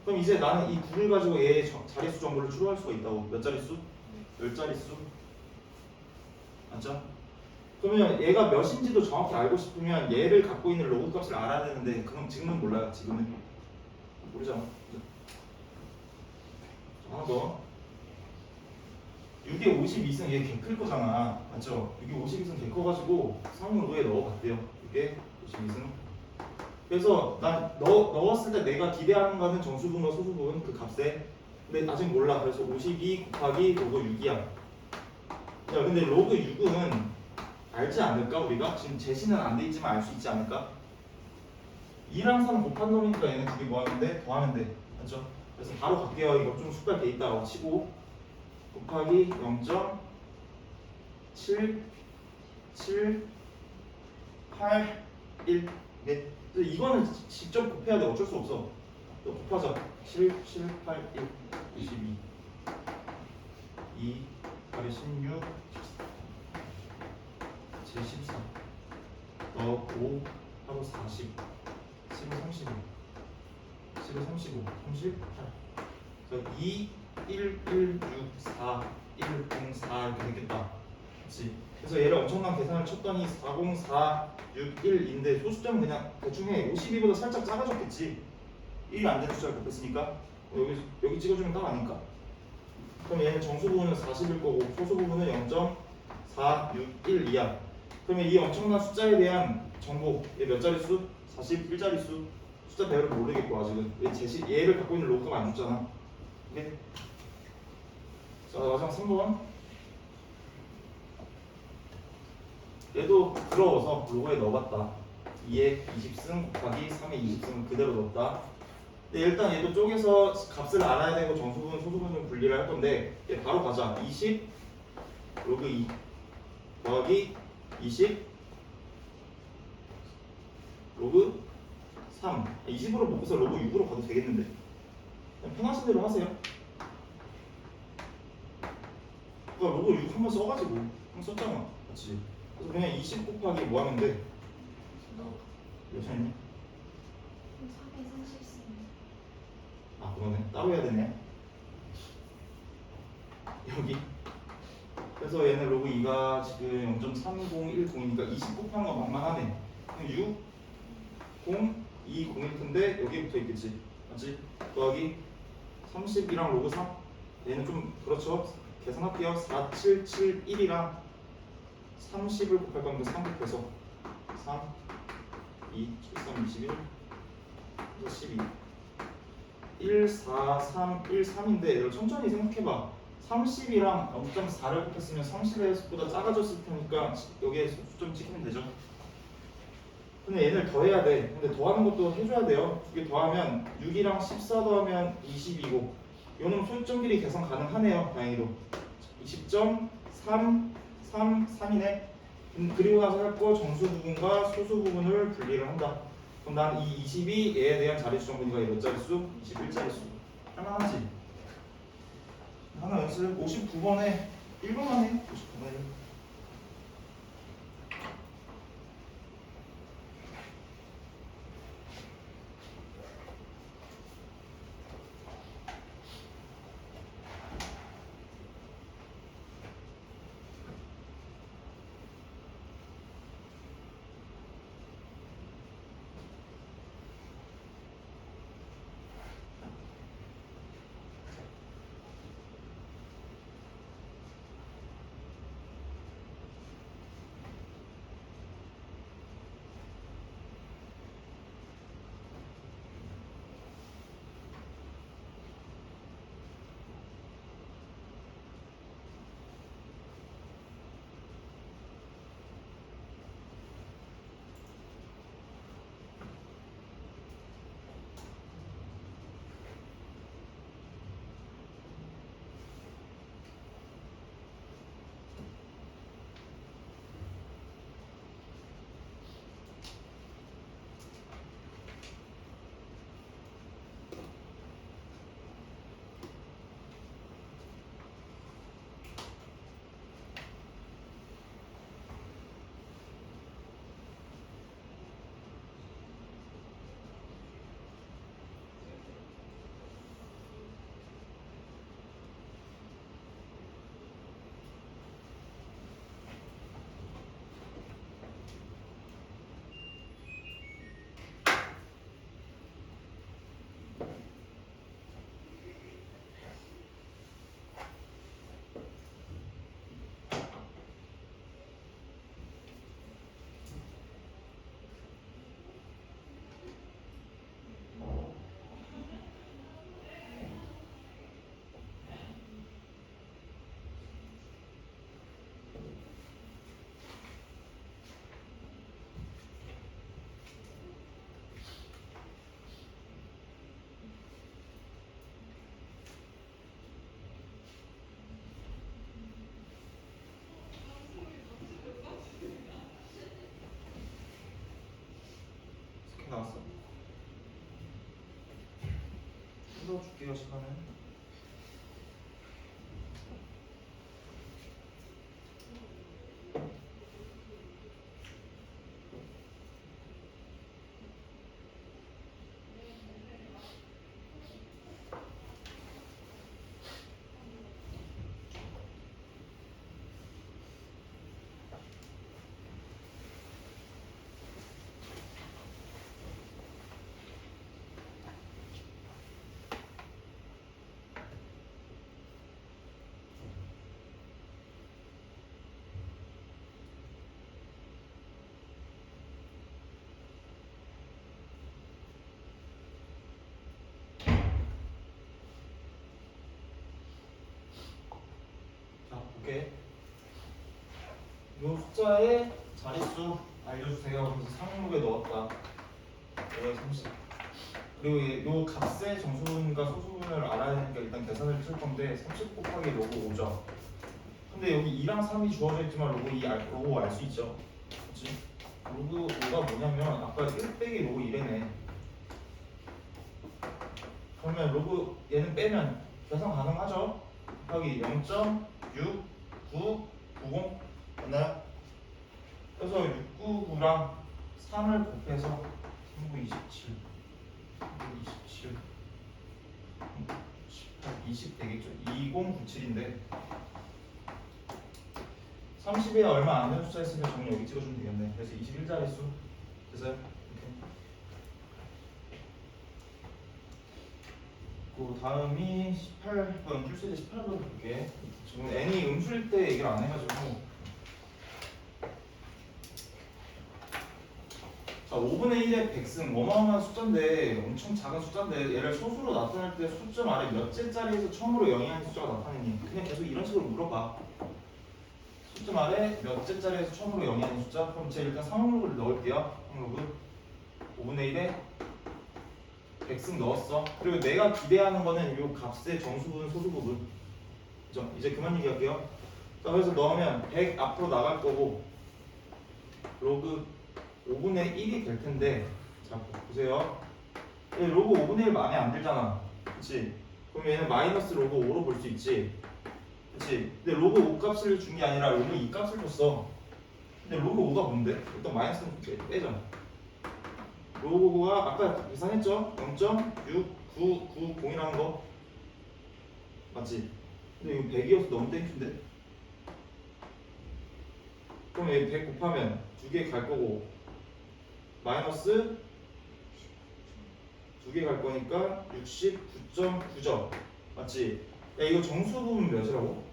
그럼 이제 나는 이 9를 가지고 얘의 자릿수 정보를 추론할 수가 있다고. 몇 자릿수? 10자릿수. 맞죠? 그러면 얘가 몇인지도 정확히 알고 싶으면 얘를 갖고 있는 로그 값을 알아야 되는데 그럼 지금은 몰라요. 지금은 모르잖아. 하나 더. 6에 52승 얘 개 클 거잖아. 맞죠? 6에 52승 개 커가지고 상용로그에 넣어봤대요. 6에 52승. 그래서 난 넣었을 때 내가 기대하는 거는 정수분과 소수분 그 값에. 근데 아직 몰라. 그래서 52 곱하기 로그 6이야. 야, 근데 로그 6은 알지 않을까? 우리가 지금 제시는 안 돼 있지만 알 수 있지 않을까? 2랑 3 곱한 놈이니까 얘는 두 개 뭐 하면 돼? 더하면 돼. 맞죠? 그래서 바로 갈게요. 이거 좀 숙발 돼 있다고 치고 곱하기 0.7781. 네. 이거는 직접 곱해야 돼. 어쩔 수 없어. 또 곱하자. 7781 22 2 8에 16 제 14 너 5 하고 40 10에 35 10에 35 38 그래서 2 1 1 6 4 1 0 4 이렇게 되겠다. 그치? 그래서 얘를 엄청난 계산을 쳤더니 4046인데 소수점은 그냥 대충 해. 52보다 살짝 작아졌겠지. 1이 안 되는 숫자를 곱했으니까 여기 찍어주면 딱 아닐까? 그럼 얘는 정수 부분은 40일 거고 소수 부분은 0.461이야. 그러면 이 엄청난 숫자에 대한 정보 얘 몇 자릿수? 41자릿수. 숫자 배열을 모르겠고 아직은 얘를 갖고 있는 로그가 안 줬잖아. 오케이? 자, 마지막 3번. 얘도 부러워서 로그에 넣어봤다. 2에 20승 곱하기 3에 20승 그대로 넣었다. 근데 일단 얘도 쪼개서 값을 알아야 되고 정수분, 소수분을 분리를 할 건데 얘 바로 가자. 20 로그 2 더하기 20 로그 3 20으로 묶어서 로그 6으로 가도 되겠는데 그냥 편하신 대로 하세요. 그러니까 로그 6 한번 써가지고 한번 썼잖아. 맞지? 그래서 그냥 20 곱하기 뭐 하면 돼? 몇이었니? 330승. 아 그러네. 따로 해야 되네. 여기. 그래서 얘는 로그 2가 지금 0.3010이니까 20 곱하는 거 만만하네. 6, 0, 2, 0일 텐데 여기에 붙어 있겠지. 맞지? 더하기 30이랑 로그 3. 얘는 좀 그렇죠. 계산할게요. 4771이랑 30을 곱할 건데 3 곱해서 3, 2, 73, 21, 12 1, 4, 3, 1, 3인데 이걸 천천히 생각해봐. 30이랑 0.4를 곱했으면 30보다 작아졌을 테니까 여기에 수점 찍히면 되죠. 근데 얘를 더해야 돼. 근데 더하는 것도 해줘야 돼요. 두 개 더하면 6이랑 14 더하면 20이고 요놈 소수점끼리 계산 가능하네요. 다행히도 20.333이네. 그리고 나서 할 거 정수 부분과 소수 부분을 분리를 한다. 그럼 난 이 20이 얘에 대한 자릿수 정보니까 몇 자릿수? 21자릿수. 할만하지? 하나 연습 59번에 1번만 해. 59번에 1번. 나왔어. 풀어줄게요 시간을. 자, 볼게. 요 숫자의 자릿수 알려주세요. 그래서 상목에 넣었다. 5에 30. 그리고 요 값의 정수분과 소수분을 알아야 되니까 일단 계산을 칠 건데 30 곱하기 로그 5죠. 근데 여기 2랑 3이 주어져 있지만 로그 5 알 수 있죠. 그렇지? 로그 5가 뭐냐면 아까 1 빼기 로그 1이네. 그러면 로그 얘는 빼면 계산 가능하죠? 곱하기 0.6990 맞나요? 그래서 699랑 3을 곱해서 3, 9, 27 27 18, 20 되겠죠? 2097인데 30에 얼마 안 되는 숫자 있으면 정리 여기 찍어주면 되겠네. 그래서 21자릿수 됐어요? 이렇게. 그 다음이 18번 풀세제 18번 볼게. 지금 n이 음수일 때 얘기를 안 해가지고 자 5분의 1의 백승 어마어마한 숫자인데 엄청 작은 숫자인데 얘를 소수로 나타낼 때 수점 아래 몇째 자리에서 처음으로 영위하는 숫자가 나타내니 그냥 계속 이런 식으로 물어봐. 수점 아래 몇째 자리에서 처음으로 영위하는 숫자. 그럼 제가 일단 상록을 넣을게요. 상록을 5분의 1에 백승 넣었어. 그리고 내가 기대하는 거는 이 값의 정수분 소수부분. 그죠? 이제 그만 얘기할게요. 자 그래서 넣으면 100 앞으로 나갈 거고 로그 5분의 1이 될 텐데 자 보세요. 로그 5분의 1 마음에 안 들잖아. 그치? 그럼 얘는 마이너스 로그 5로 볼 수 있지. 그치? 근데 로그 5 값을 준 게 아니라 로그 2 값을 줬어. 근데 로그 5가 뭔데? 일단 마이너스는 빼자. 로그 5가 아까 계산했죠? 0.6990이라는 거 맞지? 근데 이거 100이어서 너무 땡큐인데? 그럼 여기 100 곱하면 2개 갈 거고 마이너스 2개 갈 거니까 69.9점 맞지? 야 이거 정수 부분 몇이라고?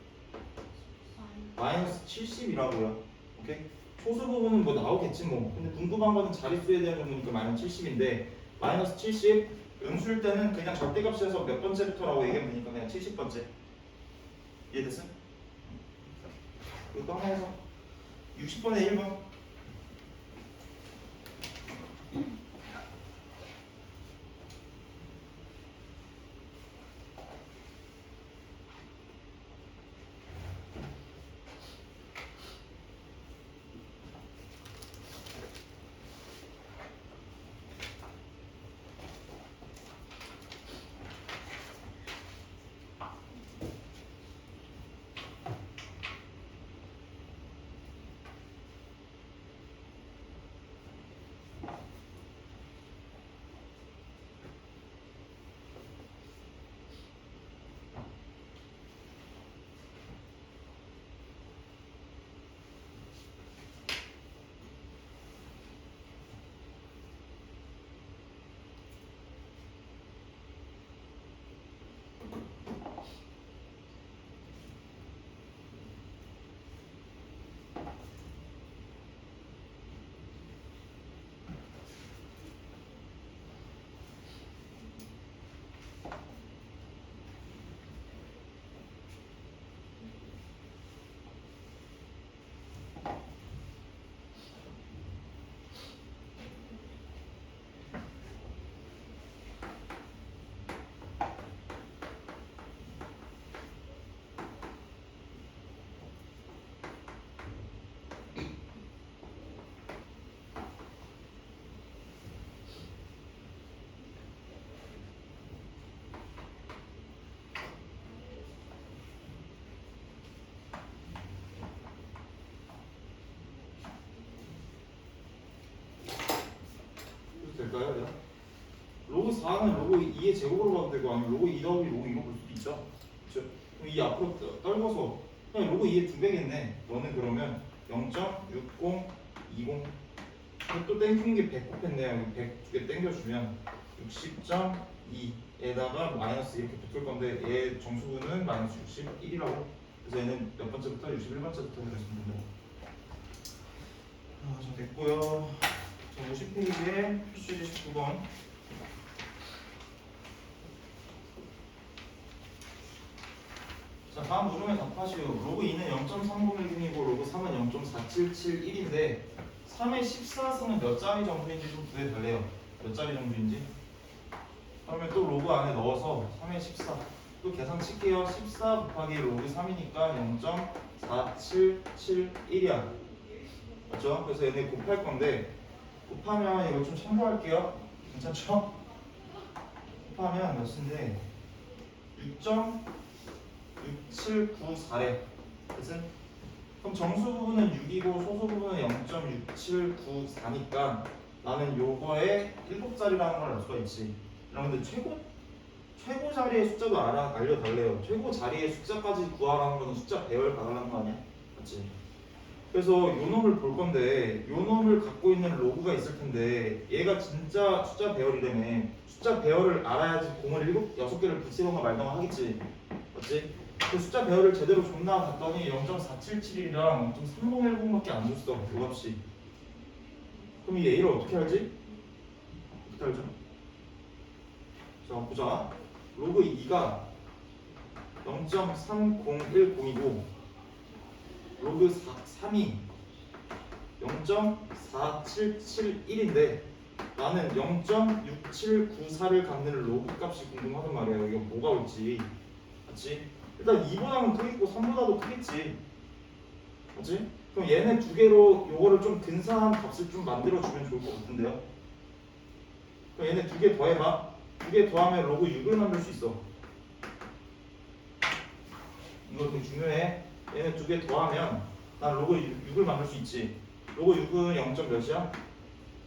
마이너스 70이라고요. 오케이? 소수 부분은 뭐 나오겠지 뭐. 근데 궁금한 거는 자릿수에 대한 정보니까 마이너스 70인데 마이너스 70 음수일 때는 그냥 절대값에서 몇 번째부터라고 얘기하면 되니까 그냥 70번째. 이해됐어? 그리고 또 하나 해서 60번에 1번. 될까요? 야? 로그 4는 로그 2의 제곱으로 봐도 되고 아니면 로그 2 더하기 로그 2로 볼 수도 있죠. 그렇죠? 그럼 이 앞으로 떨궈서 그냥 로그 2의 2배겠네. 너는 그러면 0.6020 또 땡기는 게 100 곱했네요. 100 두 개 땡겨주면 60.2에다가 마이너스 이렇게 붙을 건데 얘 정수분은 마이너스 61이라고. 그래서 얘는 몇 번째부터? 61번째부터 그랬으면 된다. 자 됐고요. 50페이지에 필수지 19번. 자 다음 물음에 답하시오. 로그 2는 0.3010이고 로그 3은 0.4771인데 3의 14승은 몇 자리 정수인지 좀 구해달래요. 몇 자리 정수인지. 그러면 또 로그 안에 넣어서 3의 14 또 계산 칠게요. 14 곱하기 로그 3이니까 0.4771이야. 맞죠? 그래서 얘네 곱할 건데 곱하면 이거 좀 참고할게요. 괜찮죠? 곱하면 몇인데 6.6794래. 그치? 그럼 정수 부분은 6이고 소수 부분은 0.6794니까 나는 요거에 7자리라는 걸 알 수가 있지. 여러분들 최고 자리의 숫자도 알려달래요. 최고 자리의 숫자까지 구하라는 거는 숫자 배열 가달라는 거 아니야? 맞지? 그래서 요 놈을 볼 건데 요 놈을 갖고 있는 로그가 있을 텐데 얘가 진짜 숫자 배열이라며. 숫자 배열을 알아야지 공을 6개를 붙이던가 말던가 하겠지. 맞지? 그 숫자 배열을 제대로 줬나 봤더니 0.477이랑 0.3010밖에 안 줬어. 요 값이. 그럼 이 A를 어떻게 알지? 어떻게 알죠? 자 보자. 로그 2가 0.3010이고 로그 3이 0.4771인데 나는 0.6794를 갖는 로그 값이 궁금하단 말이에요. 이거 뭐가 올지. 맞지? 일단 2보다는 크겠고 3보다도 크겠지. 맞지? 그럼 얘네 두 개로 요거를 좀 근사한 값을 좀 만들어주면 좋을 것 같은데요. 그럼 얘네 두 개 더해봐. 두 개 더하면 로그 6을 만들 수 있어. 이거 되게 중요해. 얘네 두 개 더하면 난 로그 6을 만들 수 있지. 로그 6은 0. 몇이야?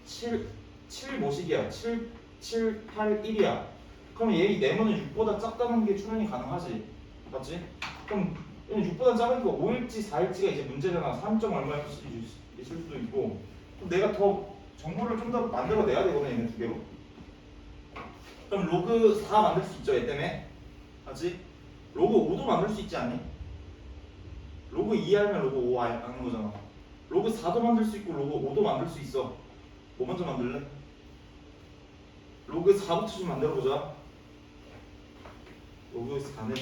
7 뭐식이야? 7, 8, 1이야. 그럼 얘 네모는 6보다 작다는 게 추론이 가능하지. 맞지? 그럼 얘는 6보다 작으니까 5일지 4일지가 이제 문제잖아. 3. 얼마일 수 있을 수도 있고. 그럼 내가 더 정보를 좀 더 만들어내야 되거든, 얘네 두 개로. 그럼 로그 4 만들 수 있죠, 얘 때문에. 맞지? 로그 5도 만들 수 있지 않니? 로그 2 알면 로그 5 하는 거잖아. 로그 4도 만들 수 있고 로그 5도 만들 수 있어. 뭐 먼저 만들래? 로그 4부터 좀 만들어보자. 로그 4는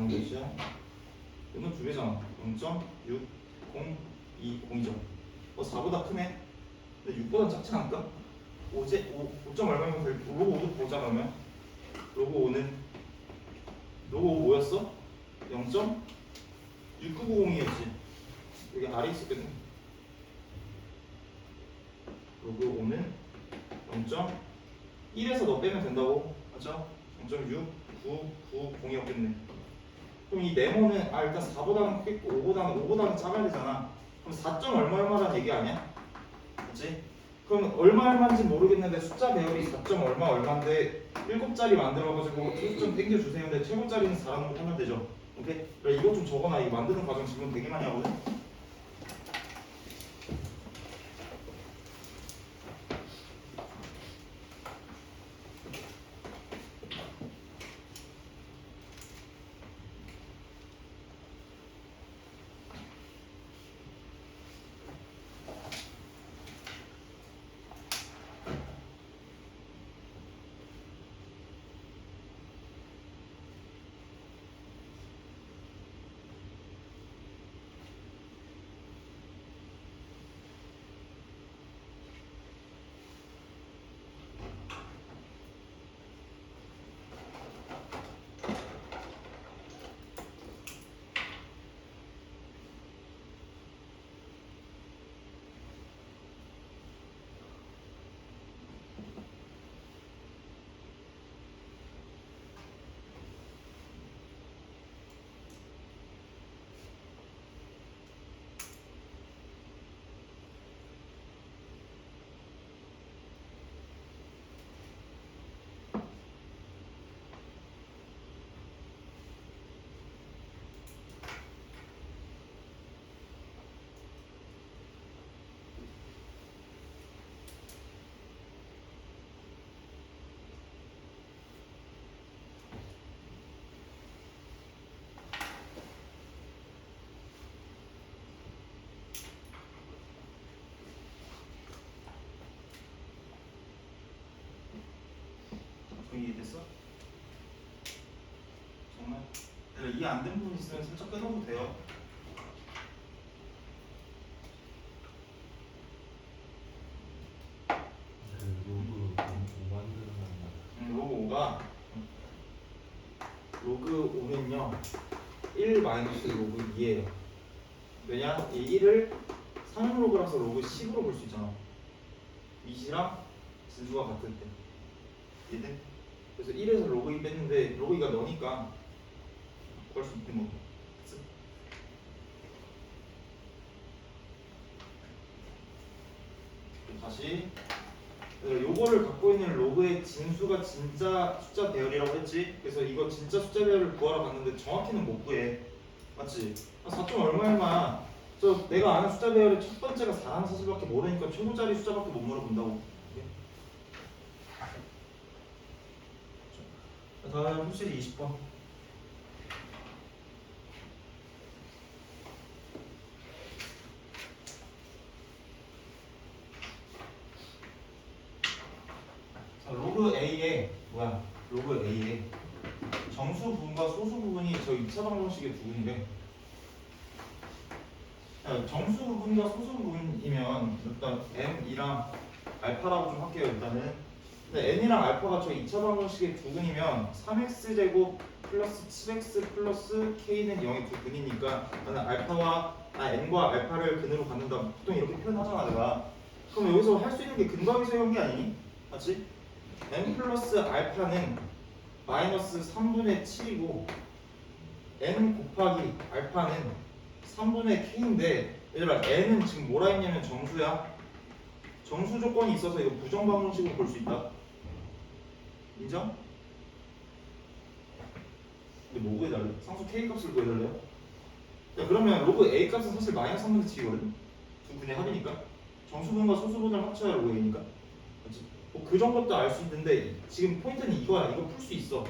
몇이야? 이건 두 배잖아. 0.6020이죠. 4보다 크네. 근데 6보다 작지 않을까? 5 얼마면 될 로그 5도 보자. 그러면 로그 5는 로그 5 뭐였어? 0.6990이었지. 여기 R이 있었겠네. 로그 5는 0.1에서 너 빼면 된다고. 맞죠? 0.6990이었겠네. 그럼 이 네모는 일단 4보다는 크겠고 5보다는 작아야 되잖아. 그럼 4. 얼마라는 얘기 아니야? 맞지? 그럼 얼마인지 모르겠는데 숫자 배열이 4. 얼마인데 7자리 만들어가지고 소수점 땡겨주세요. 근데 최고짜리는 4라는 거 하면 되죠. 오케이? 그래, 이거 좀 적어놔. 이거 만드는 과정 질문 되게 많이 하거든. 이해됐어? 정말? 이해 안 된 부분 있으면 살짝 끊어도 돼요. 로그 5는요 1 마이너스 로그 2예요. 왜냐? 이 1을 상용로그라서 로그 10으로 볼 수 있잖아. 밑이랑 진수가 같을 때. 이해돼? 그래서 1에서 로그 2 뺐는데 로그 2가 너니까 구할 수 있는 거. 다시 요거를 갖고 있는 로그의 진수가 진짜 숫자 배열이라고 했지. 그래서 이거 진짜 숫자 배열을 구하러 갔는데 정확히는 못 구해. 맞지? 4. 얼마야? 저 내가 아는 숫자 배열의 첫 번째가 4라는 사실밖에 모르니까 최고짜리 숫자밖에 못 물어본다고. 다음 후실 20번. 자, 로그 A에 로그 A에 정수 부분과 소수 부분이 저 2차 방정식의 부분이래. 정수 부분과 소수 부분이면 일단 n이랑 알파라고 좀 할게요. 일단은 근데 n이랑 알파가 저 2차 방정식의 두근이면 3x제곱 플러스 7x 플러스 k는 0의 두근이니까 나는 n과 알파를 근으로 갖는다. 보통 이렇게 표현하잖아 내가. 그럼 여기서 할 수 있는 게 근거하기 소형이 아니니? 맞지? n 플러스 알파는 마이너스 3분의 7이고 n 곱하기 알파는 3분의 k인데 얘들아 n은 지금 뭐라 했냐면 정수야. 정수 조건이 있어서 이거 부정방정식으로 볼 수 있다. 인정? 근데 뭐 구해달래? 상수 k 값을 구해달래요? 야 그러면 로그 a 값은 사실 마이너스 3분의 7이거든? 두 분의 합이니까 정수분과 소수분을 합쳐야 로그 a니까 그렇지? 뭐그 정도도 알 수 있는데 지금 포인트는 이거야. 이거 풀 수 있어.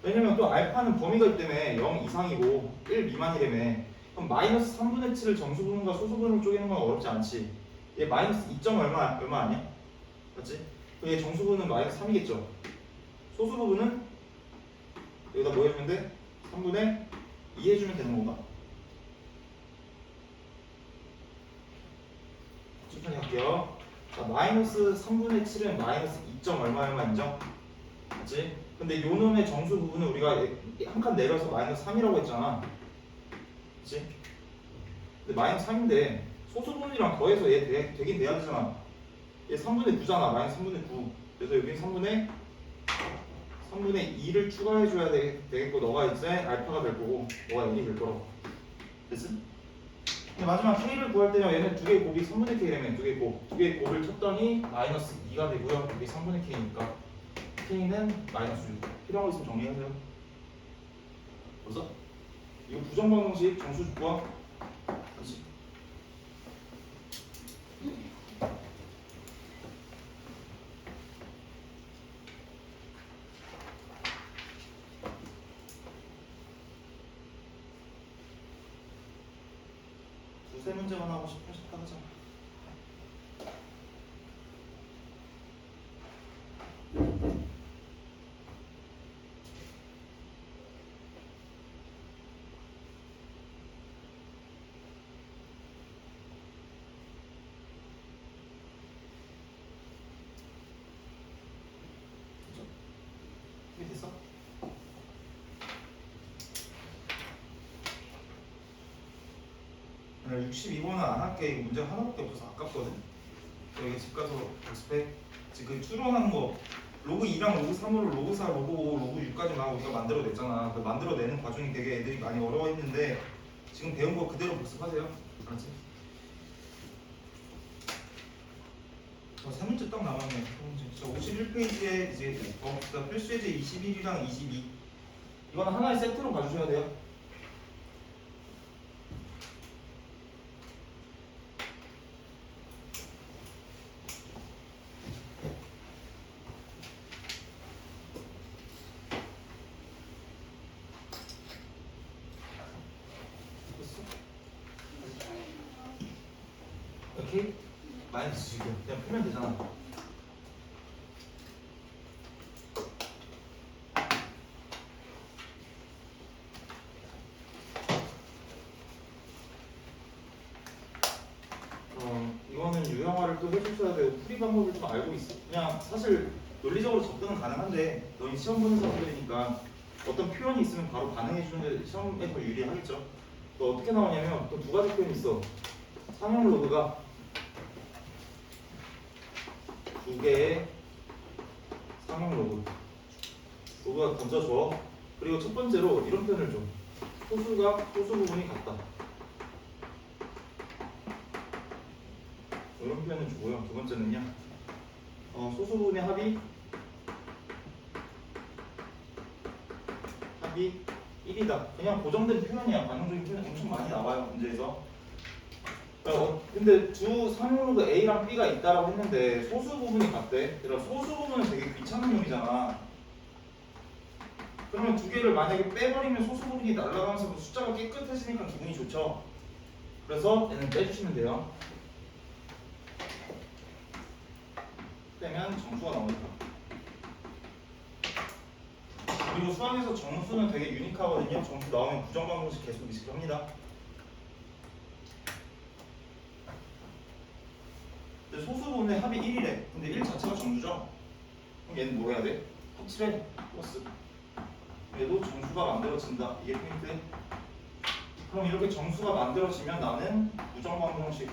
왜냐면 또 알파는 범위가 있기 때문에 0 이상이고 1 미만이라며. 그럼 마이너스 3분의 7을 정수분과 소수분으로 쪼개는 건 어렵지 않지. 얘 마이너스 2. 얼마 아니야? 맞지? 얘 정수분은 마이너스 3이겠죠. 소수부분은 여기다 뭐 해주면 돼? 3분의 2 해주면 되는 건가? 천천히 할게요. 자, 마이너스 3분의 7은 마이너스 2. 얼마 인정? 맞지? 근데 요 놈의 정수 부분은 우리가 한 칸 내려서 마이너스 3이라고 했잖아. 그치? 근데 마이너스 3인데 소수분이랑 더해서 얘 되긴 돼야 되잖아. 얘 3분의 9잖아. 마이너스 3분의 9. 그래서 여기 3분의 2를 추가해줘야 되겠고 너가 이제 알파가 될 거고 너가 1이 될 거라고. 됐어? 근데 마지막 k를 구할 때는 얘는 두 개의 곱이 3분의 k라면 두 개의 곱을 쳤더니 마이너스 2가 되고요. 이게 3분의 k니까 k는 마이너스 6. 필요한 거 있으면 정리하세요. 벌써? 이거 부정방정식 정수 구하. 그렇지? 두세 문제만 하고 싶다 하자. 이게 됐어? 오늘 62번은 안 할게. 이거 문제 하나밖에 없어서 아깝거든. 여기 집 가서 복습해. 지금 추론한 거 로그 2랑 로그 3으로 로그 4, 로그 5, 로그 6까지 막 우리가 만들어냈잖아. 그 만들어내는 과정이 되게 애들이 많이 어려워했는데 지금 배운 거 그대로 복습하세요. 알았지? 세 문제 딱 남았네. 자, 51페이지에 이제 그다음 필수 예제 21이랑 22. 이건 하나의 세트로 봐주셔야 돼요. 오케이? 마이너스 지금 그냥 풀면 되잖아. 이거는 유형화를 또 해주셔야 되고 풀이 방법을 좀 알고 있어. 그냥 사실 논리적으로 접근은 가능한데 너희 시험 보는 사람들이니까 어떤 표현이 있으면 바로 반응해 주는데 시험에 더 유리하겠죠. 또 어떻게 나오냐면 또 두 가지 표현이 있어. 상형 로그가 두 개의 상형 로그가 던져줘. 그리고 첫 번째로 이런 표현을 줘. 소수가 소수 부분이 같다. 이런 표현을 주고요. 두 번째는요. 소수 부분의 합이 1이다. 그냥 고정된 표현이야. 반응적인 표현 엄청 많이 나와요. 문제에서. 근데 두 상호로그 A랑 B가 있다라고 했는데 소수 부분이 같대. 그러니까 소수 부분은 되게 귀찮은 놈이잖아. 그러면 두 개를 만약에 빼버리면 소수 부분이 날아가면서 그 숫자가 깨끗해지니까 기분이 좋죠. 그래서 얘는 빼주시면 돼요. 빼면 정수가 나오니까. 그리고 수학에서 정수는 되게 유니크하거든요. 정수 나오면 부정방정식 계속 이식합니다. 근데 소수 부분의 합이 1이래. 근데 1 자체가 정수죠. 그럼 얘는 뭐 해야 돼? 합칠해. 플러스. 얘도 정수가 만들어진다. 이게 포인트. 그럼 이렇게 정수가 만들어지면 나는 부정방정식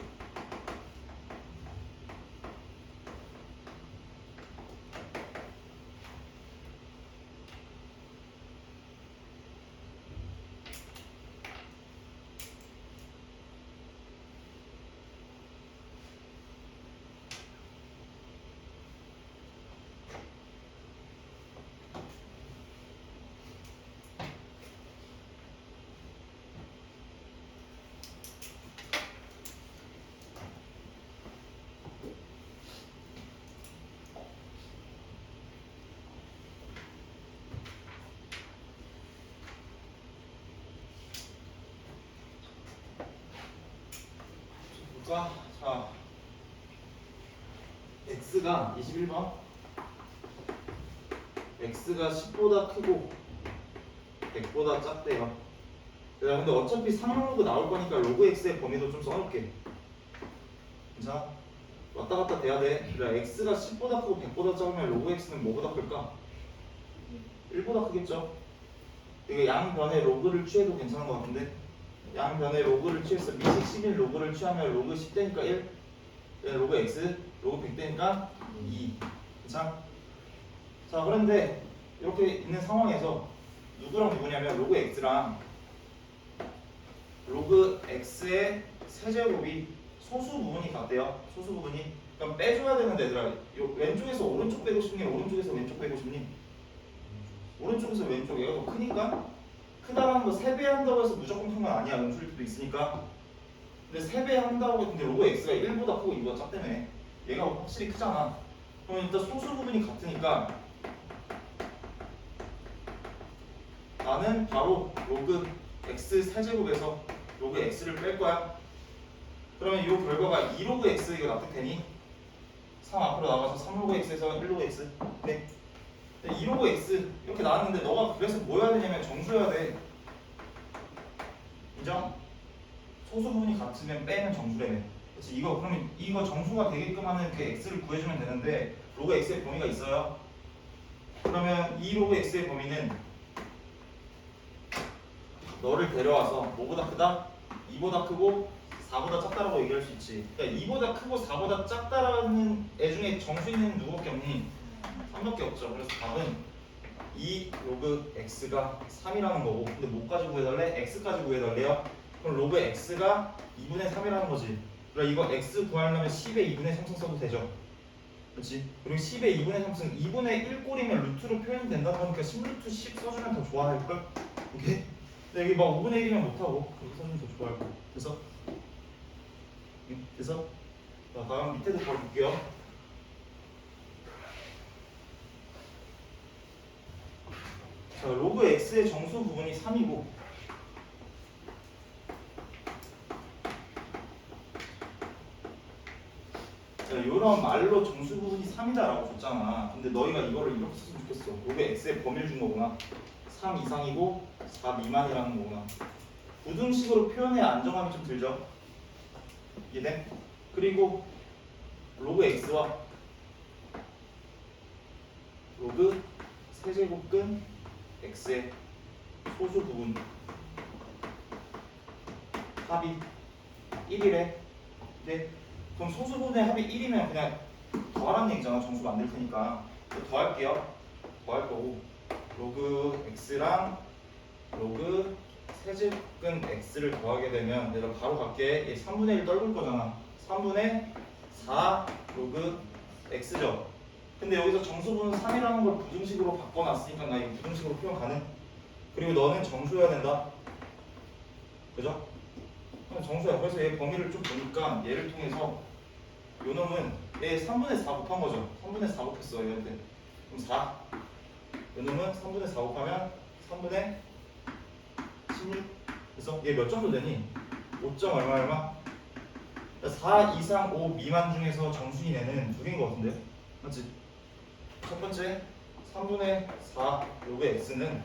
볼까? 자, x가 21번. x가 10보다 크고 100보다 작대요. 야, 근데 어차피 상용 로그 나올 거니까 로그 x의 범위도 좀 써놓을게. 자, 왔다 갔다 돼야 돼. 그래, x가 10보다 크고 100보다 작으면 로그 x는 뭐보다 클까? 1보다 크겠죠? 이거 양변의 로그를 취해도 괜찮은 것 같은데? 양변의 로그를 취해서 미식 10인 로그를 취하면 로그 10대니까 1, 로그 x, 로그 100대니까 2. 괜찮아? 자, 그런데 이렇게 있는 상황에서 누구랑 누구냐면 로그 x랑 로그 x의 세제곱이 소수 부분이 같대요. 소수 부분이. 그럼 빼줘야 되는데 얘들아, 요 왼쪽에서 오른쪽 빼고 싶니? 오른쪽에서 왼쪽 빼고 싶니? 오른쪽에서 왼쪽. 얘가 더 크니까 크다라는 거 3배 한다고 해서 무조건 큰 건 아니야. 음수일 수도 있으니까. 근데 3배 한다고 했는데 로그 x가 1보다 크고 2보다 작다며. 얘가 확실히 크잖아. 그러면 일단 소수 부분이 같으니까 나는 바로 로그 x 세제곱에서 로그 x를 뺄 거야. 그러면 이 결과가 2로그 x 이거 납득되니? 3 앞으로 나가서 3로그 x에서 1로그 x. 네. 2로그 x 이렇게 나왔는데 너가 그래서 뭐 해야 되냐면 정수해야 돼. 인정? 소수 부분이 같으면 빼면 정수래며. 그렇지? 이거 그러면 이거 정수가 되게끔 하는 그 x를 구해주면 되는데 로그 x의 범위가 있어요. 그러면 2로그 x의 범위는 너를 데려와서 뭐보다 크다? 2보다 크고 4보다 작다라고 얘기할 수 있지. 그러니까 2보다 크고 4보다 작다라는 애 중에 정수 있는 누구밖에 없니? 3밖에 없죠. 그래서 답은 2 로그 x가 3이라는 거고, 근데 뭐까지 구해달래? x까지 구해달래요. 그럼 로그 x가 2분의 3이라는 거지. 그럼 이거 x 구하려면 10의 2분의 3승 써도 되죠. 그렇지? 그리고 10의 2분의 3승 2분의 1꼴이면 루트로 표현이 된다고 하니까 10루트 10 써주면 더 좋아할걸? 오케이? 근데 여기 막 5분의 1이면 못하고 그렇게 써주면 더 좋아할 거야. 그래서 자, 다음 밑에도 바로 볼게요. 자, 로그 x의 정수 부분이 3이고 자, 이런 말로 정수 부분이 3이다라고 줬잖아. 근데 너희가 이거를 이렇게 썼으면 좋겠어. 로그 x의 범위를 준 거구나. 3 이상이고 4 미만이라는 거구나. 부등식으로 표현해야 안정감이 좀 들죠. 이해돼? 그리고 로그 x와 로그 세제곱근 x의 소수 부분 합이 1이래. 네? 그럼 소수 부분의 합이 1이면 그냥 더하라는 얘기잖아. 정수 만들 테니까 더할게요. 더할 거고 로그 x랑 로그 세제곱근 x를 더하게 되면 내가 바로 갈게. 얘 3분의 1 떨굴 거잖아. 3분의 4 로그 x죠. 근데 여기서 정수분은 3이라는 걸 부등식으로 바꿔놨으니까 나 이거 부등식으로 표현 가능? 그리고 너는 정수해야 된다. 그죠? 그럼 정수야. 그래서 얘 범위를 좀 보니까 얘를 통해서 요 놈은 얘 3분의 4 곱한 거죠. 3분의 4 곱했어 얘한테. 그럼 4. 요 놈은 3분의 4 곱하면 3분의 16. 그래서 얘 몇 정도 되니? 5점 얼마? 4 이상 5 미만 중에서 정수인 애는 두 개인 것 같은데? 맞지? 첫 번째 3분의 4 로그 x는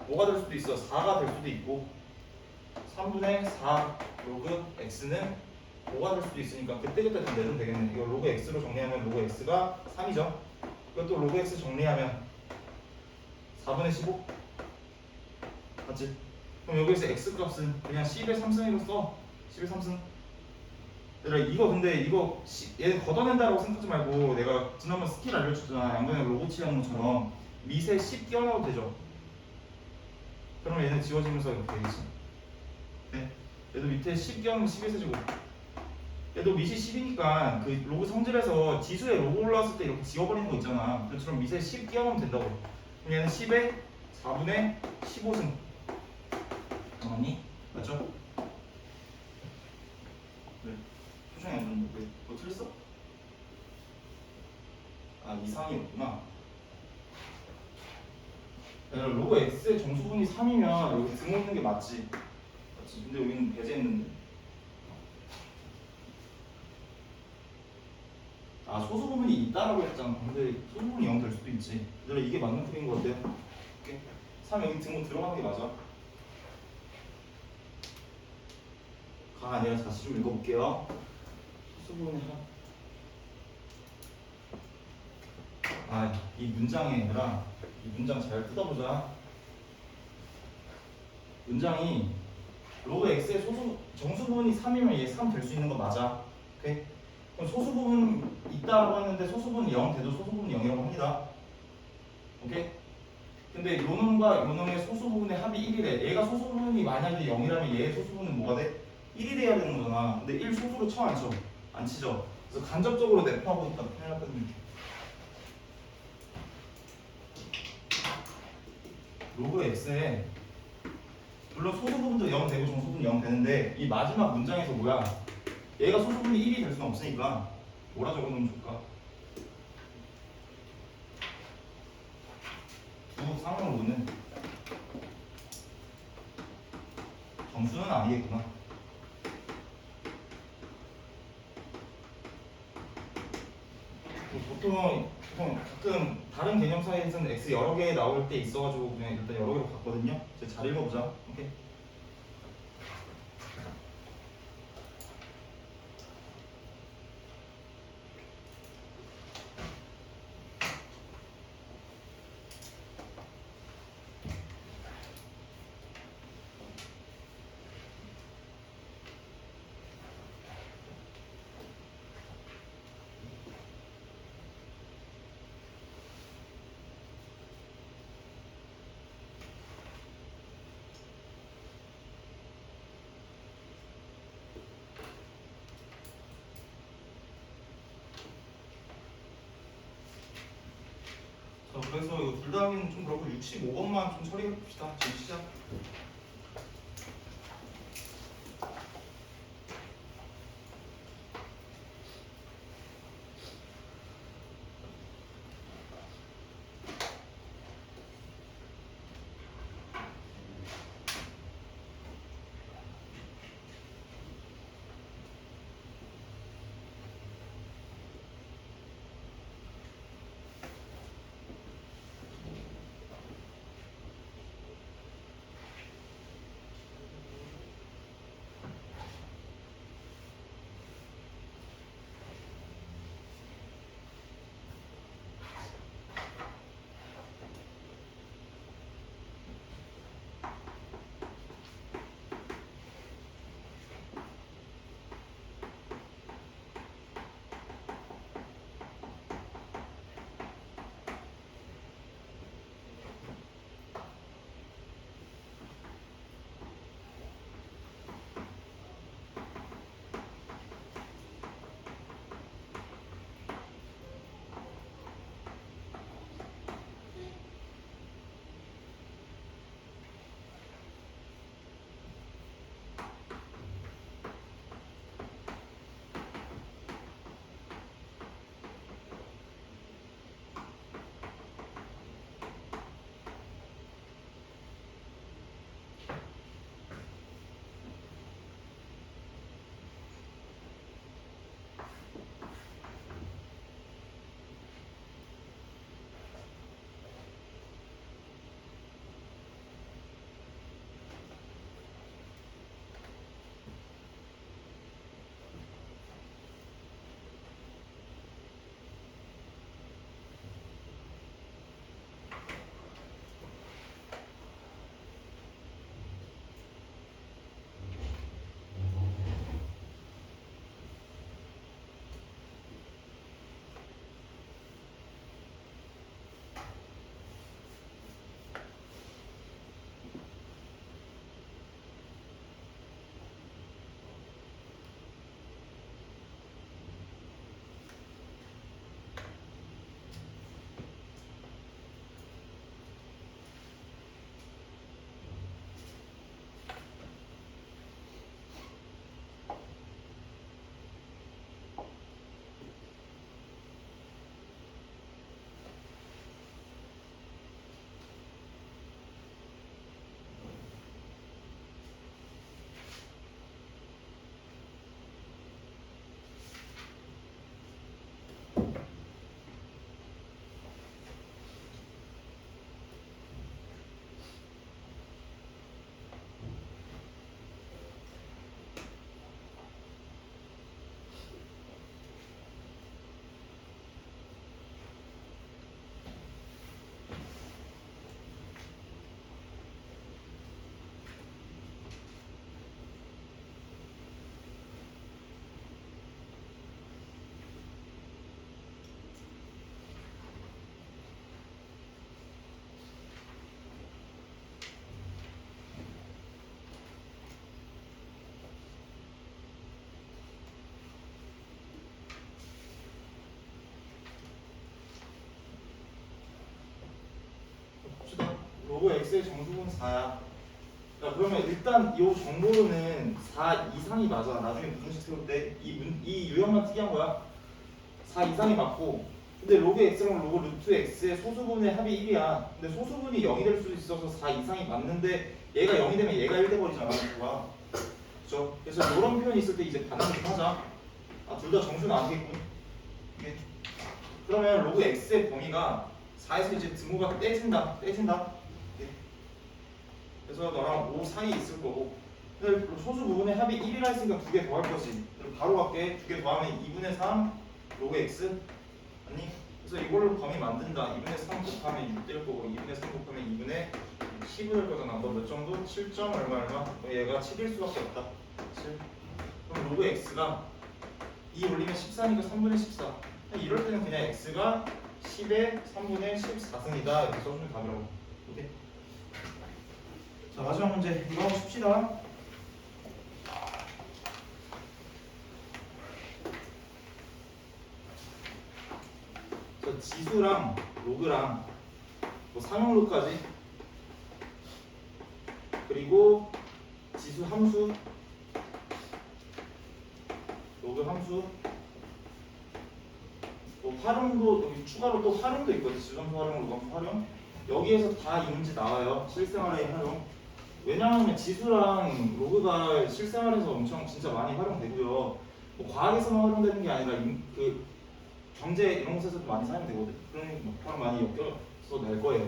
뭐가 될 수도 있어? 4가 될 수도 있고 3분의 4 로그 x는 5가 될 수도 있으니까 그때그때 다 내면 되겠네. 이거 로그 x로 정리하면 로그 x가 3이죠. 이것도 로그 x 정리하면 4분의 15 맞지? 그럼 여기서 x 값은 그냥 10의 3승으로 써. 10의 3승. 얘들아 이거 근데 이거 얘 걷어낸다라고 생각하지 말고 내가 지난번 스킬 알려줬잖아. 양변에 로봇 치하는 것처럼 밑에 10 끼워넣어도 되죠. 그러면 얘는 지워지면서 이렇게 되겠지. 네. 얘도 밑에 10 끼워넣으면 10의 세제곱. 얘도 밑이 10이니까 그 로그 성질에서 지수에 로그 올라왔을 때 이렇게 지워버리는 거 있잖아. 그처럼 밑에 10 끼워넣으면 된다고. 그럼 얘는 10의 4분의 15승. 잠깐만요. 맞죠? 네. 표정이 안 좋은데 왜? 뭐 틀렸어? 아 이상이었구나. 로그 x의 정수분이 3이면 여기 등호 있는 게 맞지? 맞지? 근데 여기는 배제했는데 아 소수 부분이 있다라고 했잖아. 근데 소수 부분이 0 될 수도 있지. 얘들아 이게 맞는 풀인 거 같아요? 오케이. 3 여기 등목 들어가는 게 맞아. 가 아니라 다시 좀 읽어볼게요. 소수 부분의 합. 이 문장에 얘들아 이 문장 잘 뜯어보자. 문장이 로그 x의 소수 정수 부분이 3이면 얘 3 될 수 있는 거 맞아. 오케이? 그럼 소수 부분 있다라고 했는데 소수 부분 0 돼도 소수 부분 0이라고 합니다. 오케이? 근데 요 놈과 요 놈의 소수 부분의 합이 1이래. 얘가 소수 부분이 만약에 0이라면 얘의 소수 부분은 뭐가 돼? 1이 돼야 되는 거잖아. 근데 1 소수로 쳐 안 쳐? 안 치죠. 그래서 간접적으로 내포하고 있다. 큰일 났거든. 로그 x에 물론 소수 부분도 0 되고 정수 부분 0 되는데 이 마지막 문장에서 뭐야? 얘가 소수 부분이 1이 될 수는 없으니까 뭐라 적어놓으면 좋을까? 두 상황으로는 정수는 아니겠구나. 보통 가끔 다른 개념 사이에서는 x 여러 개 나올 때 있어가지고 그냥 일단 여러 개로 봤거든요. 이제 잘 읽어보자. 오케이. 자, 그래서 이거 둘 다 하기는 좀 그렇고 65번만 좀 처리해 봅시다. 지금 시작. 로그 x의 정수분 4야. 자, 그러면 일단 이 정보로는 4 이상이 맞아. 나중에 무슨 세울 때 이 유형만 특이한 거야. 4 이상이 맞고, 근데 로그 x랑 로그 루트 x의 소수분의 합이 1이야. 근데 소수분이 0이 될 수도 있어서 4 이상이 맞는데 얘가 0이 되면 얘가 1 돼버리잖아. 그죠? 그래서 이런 표현이 있을 때 이제 반응 좀 하자. 아, 둘 다 정수는 아니겠군. 이게. 그러면 로그 x의 범위가 4에서 이제 등호가 떼진다. 이게. 그래서 너랑 5 사이에 있을 거고. 근데 소수 부분의 합이 1이라 했으니까 2개 더 할 거지. 그럼 바로 갈게. 2개 더하면 2분의 3 로그 x. 아니? 그래서 이걸로 범위 만든다. 2분의 3 곱하면 6 될 거고 2분의 3 곱하면 2분의 10이 될 거잖아. 너 몇 정도? 7점 얼마? 얘가 7일 수밖에 없다. 7. 그럼 로그 x가 2 올리면 14니까 3분의 14. 이럴 때는 그냥 x가 10의 3분의 14승이다. 이렇게 써주면 답이라고. 오케이? 자, 마지막 문제 이거 한번 칩시다. 자, 지수랑 로그랑 뭐 상용로까지 그리고 지수 함수 로그 함수 또 활용도 여기 추가로 또 활용도 있거든. 지수함수 활용, 로그함수 활용. 여기에서 다 이 문제 나와요. 실생활의 활용. 왜냐하면 지수랑 로그가 실생활에서 엄청 진짜 많이 활용되고요. 뭐 과학에서만 활용되는 게 아니라 그 경제 이런 곳에서도 많이 사용되거든. 그러니 뭐 활용 많이 엮여서 낼 거예요.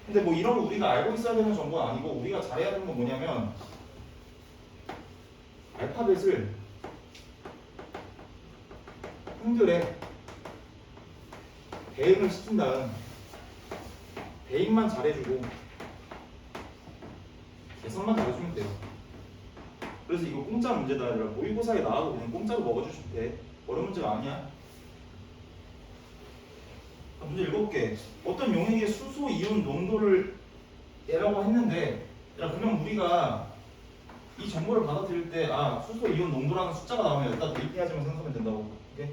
근데 뭐 이런 거 우리가 알고 있어야 되는 정보는 아니고 우리가 잘해야 되는 건 뭐냐면 알파벳을 한글에 배음을 시킨 다음 배임만 잘해주고 계산만 잘해주면 돼요. 그래서 이거 공짜 문제다. 아니라 모의고사에 나와도 그냥 공짜로 먹어주시면 돼. 어려운 문제가 아니야. 자, 문제 7개. 어떤 용액의 수소 이온 농도를 얘라고 했는데, 야, 그럼 우리가 이 정보를 받아들일 때, 아, 수소 이온 농도라는 숫자가 나오면 여기다 대입해야지만 생각하면 된다고. 오케이?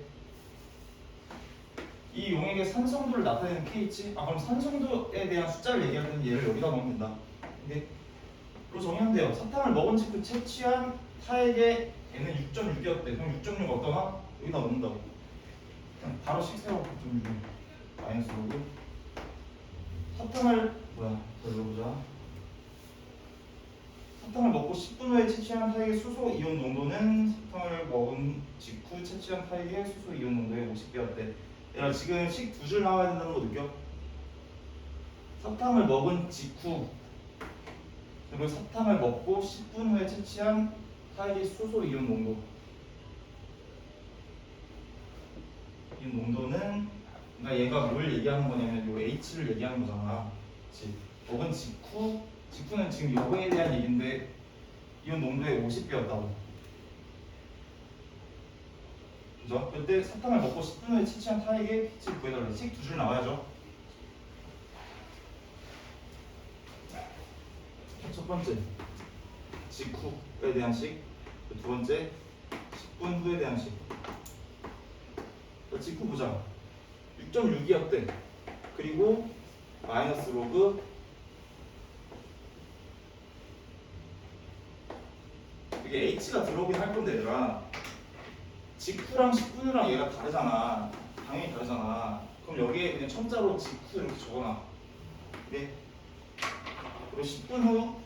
이 용액의 산성도를 나타내는 pH. 아, 그럼 산성도에 대한 숫자를 얘기할 때는 얘를 여기다 넣으면 된다. 오케이? 그리고 정의하면 돼요. 사탕을 먹은 직후 채취한 타액의 N은 6.6이었대. 그럼 6.6 어떠나? 여기다 넣는다고. 그냥 바로 식 세워. 6.6 마이너스 로그. 사탕을 뭐야? 더 읽어보자. 사탕을 먹고 10분 후에 채취한 타액의 수소 이온 농도는 사탕을 먹은 직후 채취한 타액의 수소 이온 농도의 50배였대. 야, 지금 식 두 줄 나와야 된다는 거 느껴? 사탕을 먹은 직후 그리고 사탕을 먹고 10분 후에 채취한 타액의 수소 이온 농도. 이 농도는 그러니까 얘가 뭘 얘기하는 거냐면 요 H를 얘기하는 거잖아. 그치? 먹은 직후는 지금 요거에 대한 얘기인데 이온 농도의 50배였다고. 그죠? 그때 사탕을 먹고 10분 후에 채취한 타액의 pH를 구해달래. 식 두 줄 나와야죠. 첫 번째 직후에 대한 식, 두 번째 10분 후에 대한 식. 직후 보자. 6.6이었대. 그리고 마이너스 로그 이게 H가 들어오긴 할 건데 얘들아 직후랑 10분이랑 얘가 다르잖아. 당연히 다르잖아. 그럼 여기에 그냥 첨자로 직후 이렇게 적어놔. 네. 그리고 10분 후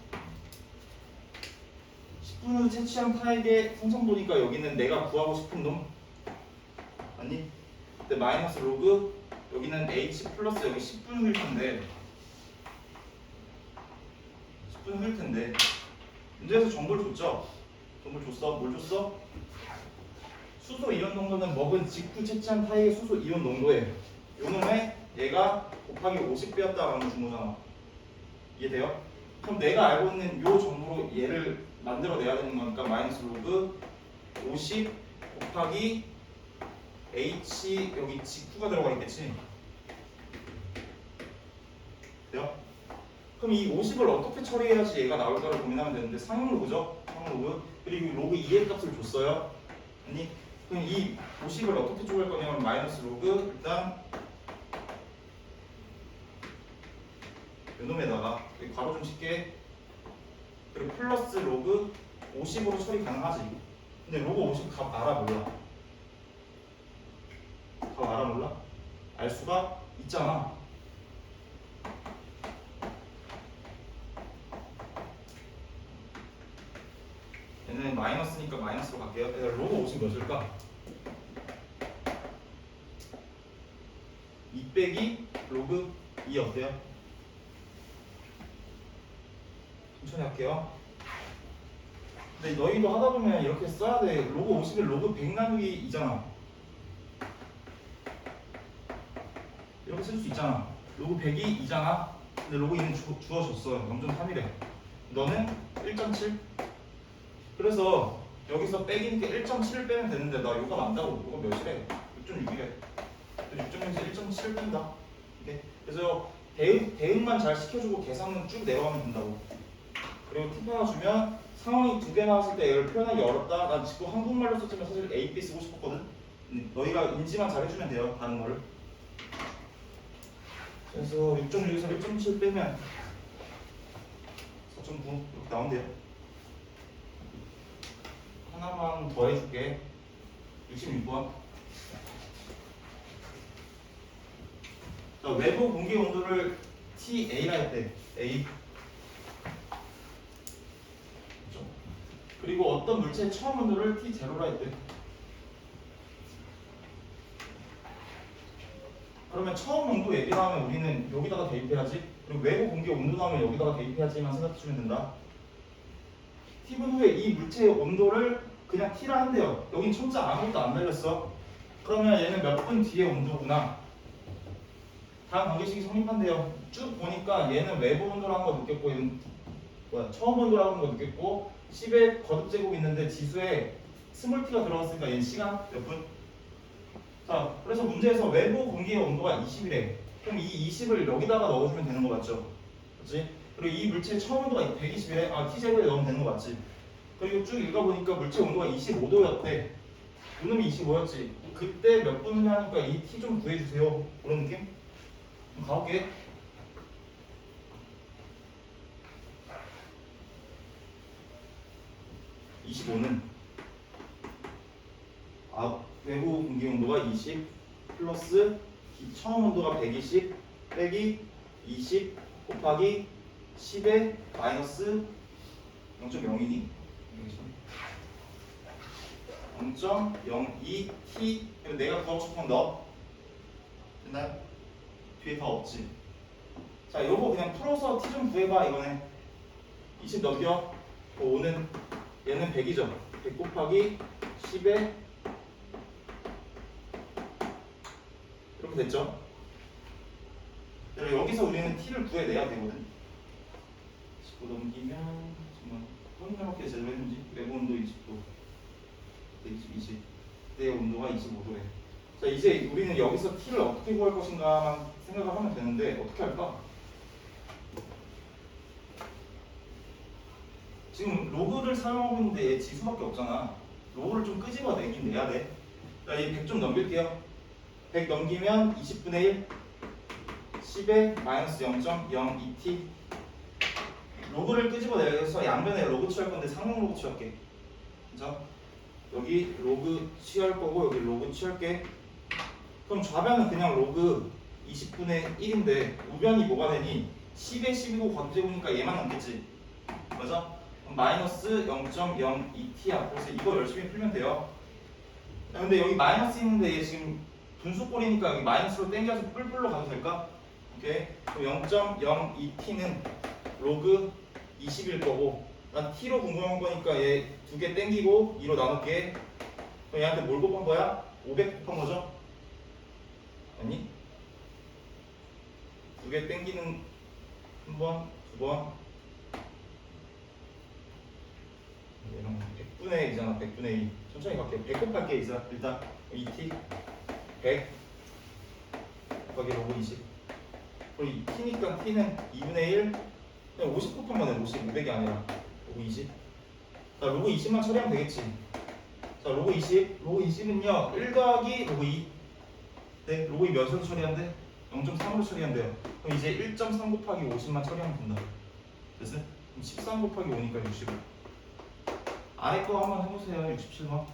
채취한 타액의 산성도니까 여기는 내가 구하고 싶은 놈 아니? 근데 마이너스 로그 여기는 H 플러스 여기 10분 후일 텐데 10분 후일 텐데 문제에서 정보를 줬죠? 정보를 줬어? 뭘 줬어? 수소 이온 농도는 먹은 직후 채취한 타액의 수소 이온 농도에 요 놈에 얘가 곱하기 50배였다라는 걸 준 거잖아. 이해돼요? 그럼 내가 알고 있는 요 정보로 얘를 만들어내야 되는 거니까 마이너스 로그 50 곱하기 H 여기 직후가 들어가 있겠지? 돼요? 그럼 이 50을 어떻게 처리해야지 얘가 나올까를 고민하면 되는데 상용 로그죠? 상용 로그 그리고 로그 2의 값을 줬어요 아니? 그럼 이 50을 어떻게 쪼갤 거냐면 마이너스 로그 일단 요놈에다가 여기 괄호 좀 칠게. 그리고 플러스 로그 50으로 처리 가능하지. 근데 로그 50 값 알아 몰라? 값 알아 몰라? 알 수가 있잖아. 얘는 마이너스니까 마이너스로 갈게요. 로그 50 몇일까? 2 빼기 로그 2 어때요? 천천히 할게요. 근데 너희도 하다 보면 이렇게 써야 돼. 로그 50을 로그 100 나누기 2잖아. 이렇게 쓸 수 있잖아. 로그 100이 2잖아. 근데 로그 2는 주어졌어. 0.3이래. 너는 1.7. 그래서 여기서 빼기니까 1.7을 빼면 되는데 나 요가 맞다고. 요가 몇이래? 6.6이래. 6.6에서 1.7을 뺀다. 오케이? 그래서 대응만 잘 시켜주고 계산은 쭉 내려가면 된다고. 그리고 팁 하나 주면 상황이 두 개 나왔을 때 얘를 표현하기 어렵다. 난 지금 한국말로 썼지만 사실 A, B 쓰고 싶었거든. 너희가 인지만 잘 해주면 돼요. 다른 거를. 그래서 6.6에서 1.7 빼면 4.9 이렇게 나온대요. 하나만 더 해줄게. 66번. 자, 외부 공기 온도를 TA라 했대. A. 그렇죠? 그리고 어떤 물체의 처음 온도를 T0라 했대. 그러면 처음 온도 얘기 나오면 우리는 여기다가 대입해야지. 그리고 외부 공기 온도 나오면 여기다가 대입해야지만 생각해주면 된다. T분 후에 이 물체의 온도를 그냥 T라 한대요. 여긴 천자 아무것도 안 달렸어. 그러면 얘는 몇 분 뒤의 온도구나. 다음 관계식이 성립한대요. 쭉 보니까 얘는 외부 온도라는 거 느꼈고 얘는 처음 온도라는 거 느꼈고 10의 거듭제곱 있는데 지수에 스몰 t가 들어갔으니까 얘는 시간 몇 분? 자, 그래서 문제에서 외부 공기의 온도가 20이래. 그럼 이 20을 여기다가 넣어주면 되는 거 맞죠? 그렇지? 그리고 이 물체의 처음 온도가 120이래. 아, T제곱에 넣으면 되는 거 맞지? 그리고 쭉 읽어보니까 물체 온도가 25도였대. 요놈이 25였지. 그때 몇 분이냐 하니까 이 T 좀 구해주세요. 그런 느낌? 그럼 가볼게. (25는) 외부 공기 온도가 20 플러스 처음 온도가 120 빼기 20 곱하기 10에 마이너스 0.02니? 0.02t. 내가 구하고 싶은 건 넣어. 됐나요? 뒤에 다 없지. 자, 요거 그냥 풀어서 t 좀 구해봐. 이거네 20 넘겨. 5는 얘는 100이죠. 100 곱하기 10에 이렇게 됐죠. 그리고 여기서 우리는 t를 구해내야 되거든. 19 넘기면 정말 혼자밖에 제대로 했는지. 외부 온도 20도 20. 내 온도가 25도래. 자, 이제 우리는 여기서 t를 어떻게 구할 것인가만 생각을 하면 되는데 어떻게 할까? 지금 로그를 사용하고 있는데 얘 지수밖에 없잖아. 로그를 좀 끄집어내긴 내야 돼. 자, 이 100 좀 넘길게요. 100 넘기면 20분의 1 10에 마이너스 0.02t. 로그를 끄집어내서 양변에 로그 취할 건데 상용 로그 취할게. 그죠? 여기 로그 취할 거고 여기 로그 취할게. 그럼 좌변은 그냥 로그 20분의 1인데 우변이 뭐가 되니? 10에 10이고 곱제곱이니까 얘만 남겠지. 맞아? 그럼 마이너스 0.02t야. 그래서 이거 열심히 풀면 돼요. 근데 여기 마이너스 있는데 얘 지금 분수꼴이니까 여기 마이너스로 땡겨서 뿔뿔로 가도 될까? 오케이. 그럼 0.02t는 로그 20일 거고 난 t로 궁금한 거니까 얘 두 개 땡기고 2로 나눌게. 그럼 얘한테 뭘 곱한 거야? 500 곱한 거죠? 아니? 두 개 땡기는 한 번, 두 번. 얘랑 100분의 1이잖아. 100분의 1. 천천히 갈게. 100 곱할게 일단 2t 100 곱하기 로그 20. 그리고 이 t니까 t는 2분의 1 그냥 50 곱한 거네. 50, 500이 아니라 로그 20. 자, 로그 20만 처리하면 되겠지. 자, 로그 20. 로그 20은요 1 더하기 로그 2. 네, 로그 2 몇으로 처리한대? 0.3으로 처리하면 돼요. 그럼 이제 1.3 곱하기 50만 처리하면 된다. 됐어요? 그럼 13 곱하기 5니까 65. 아래 거 한번 해보세요. 67번.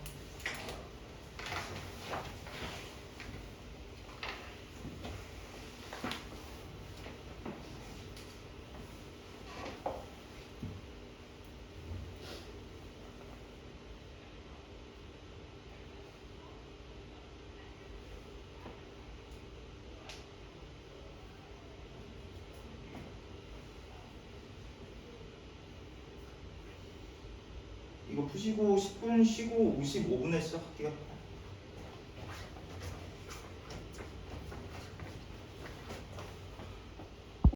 이거 푸시고 10분 쉬고 55분에 시작할게요.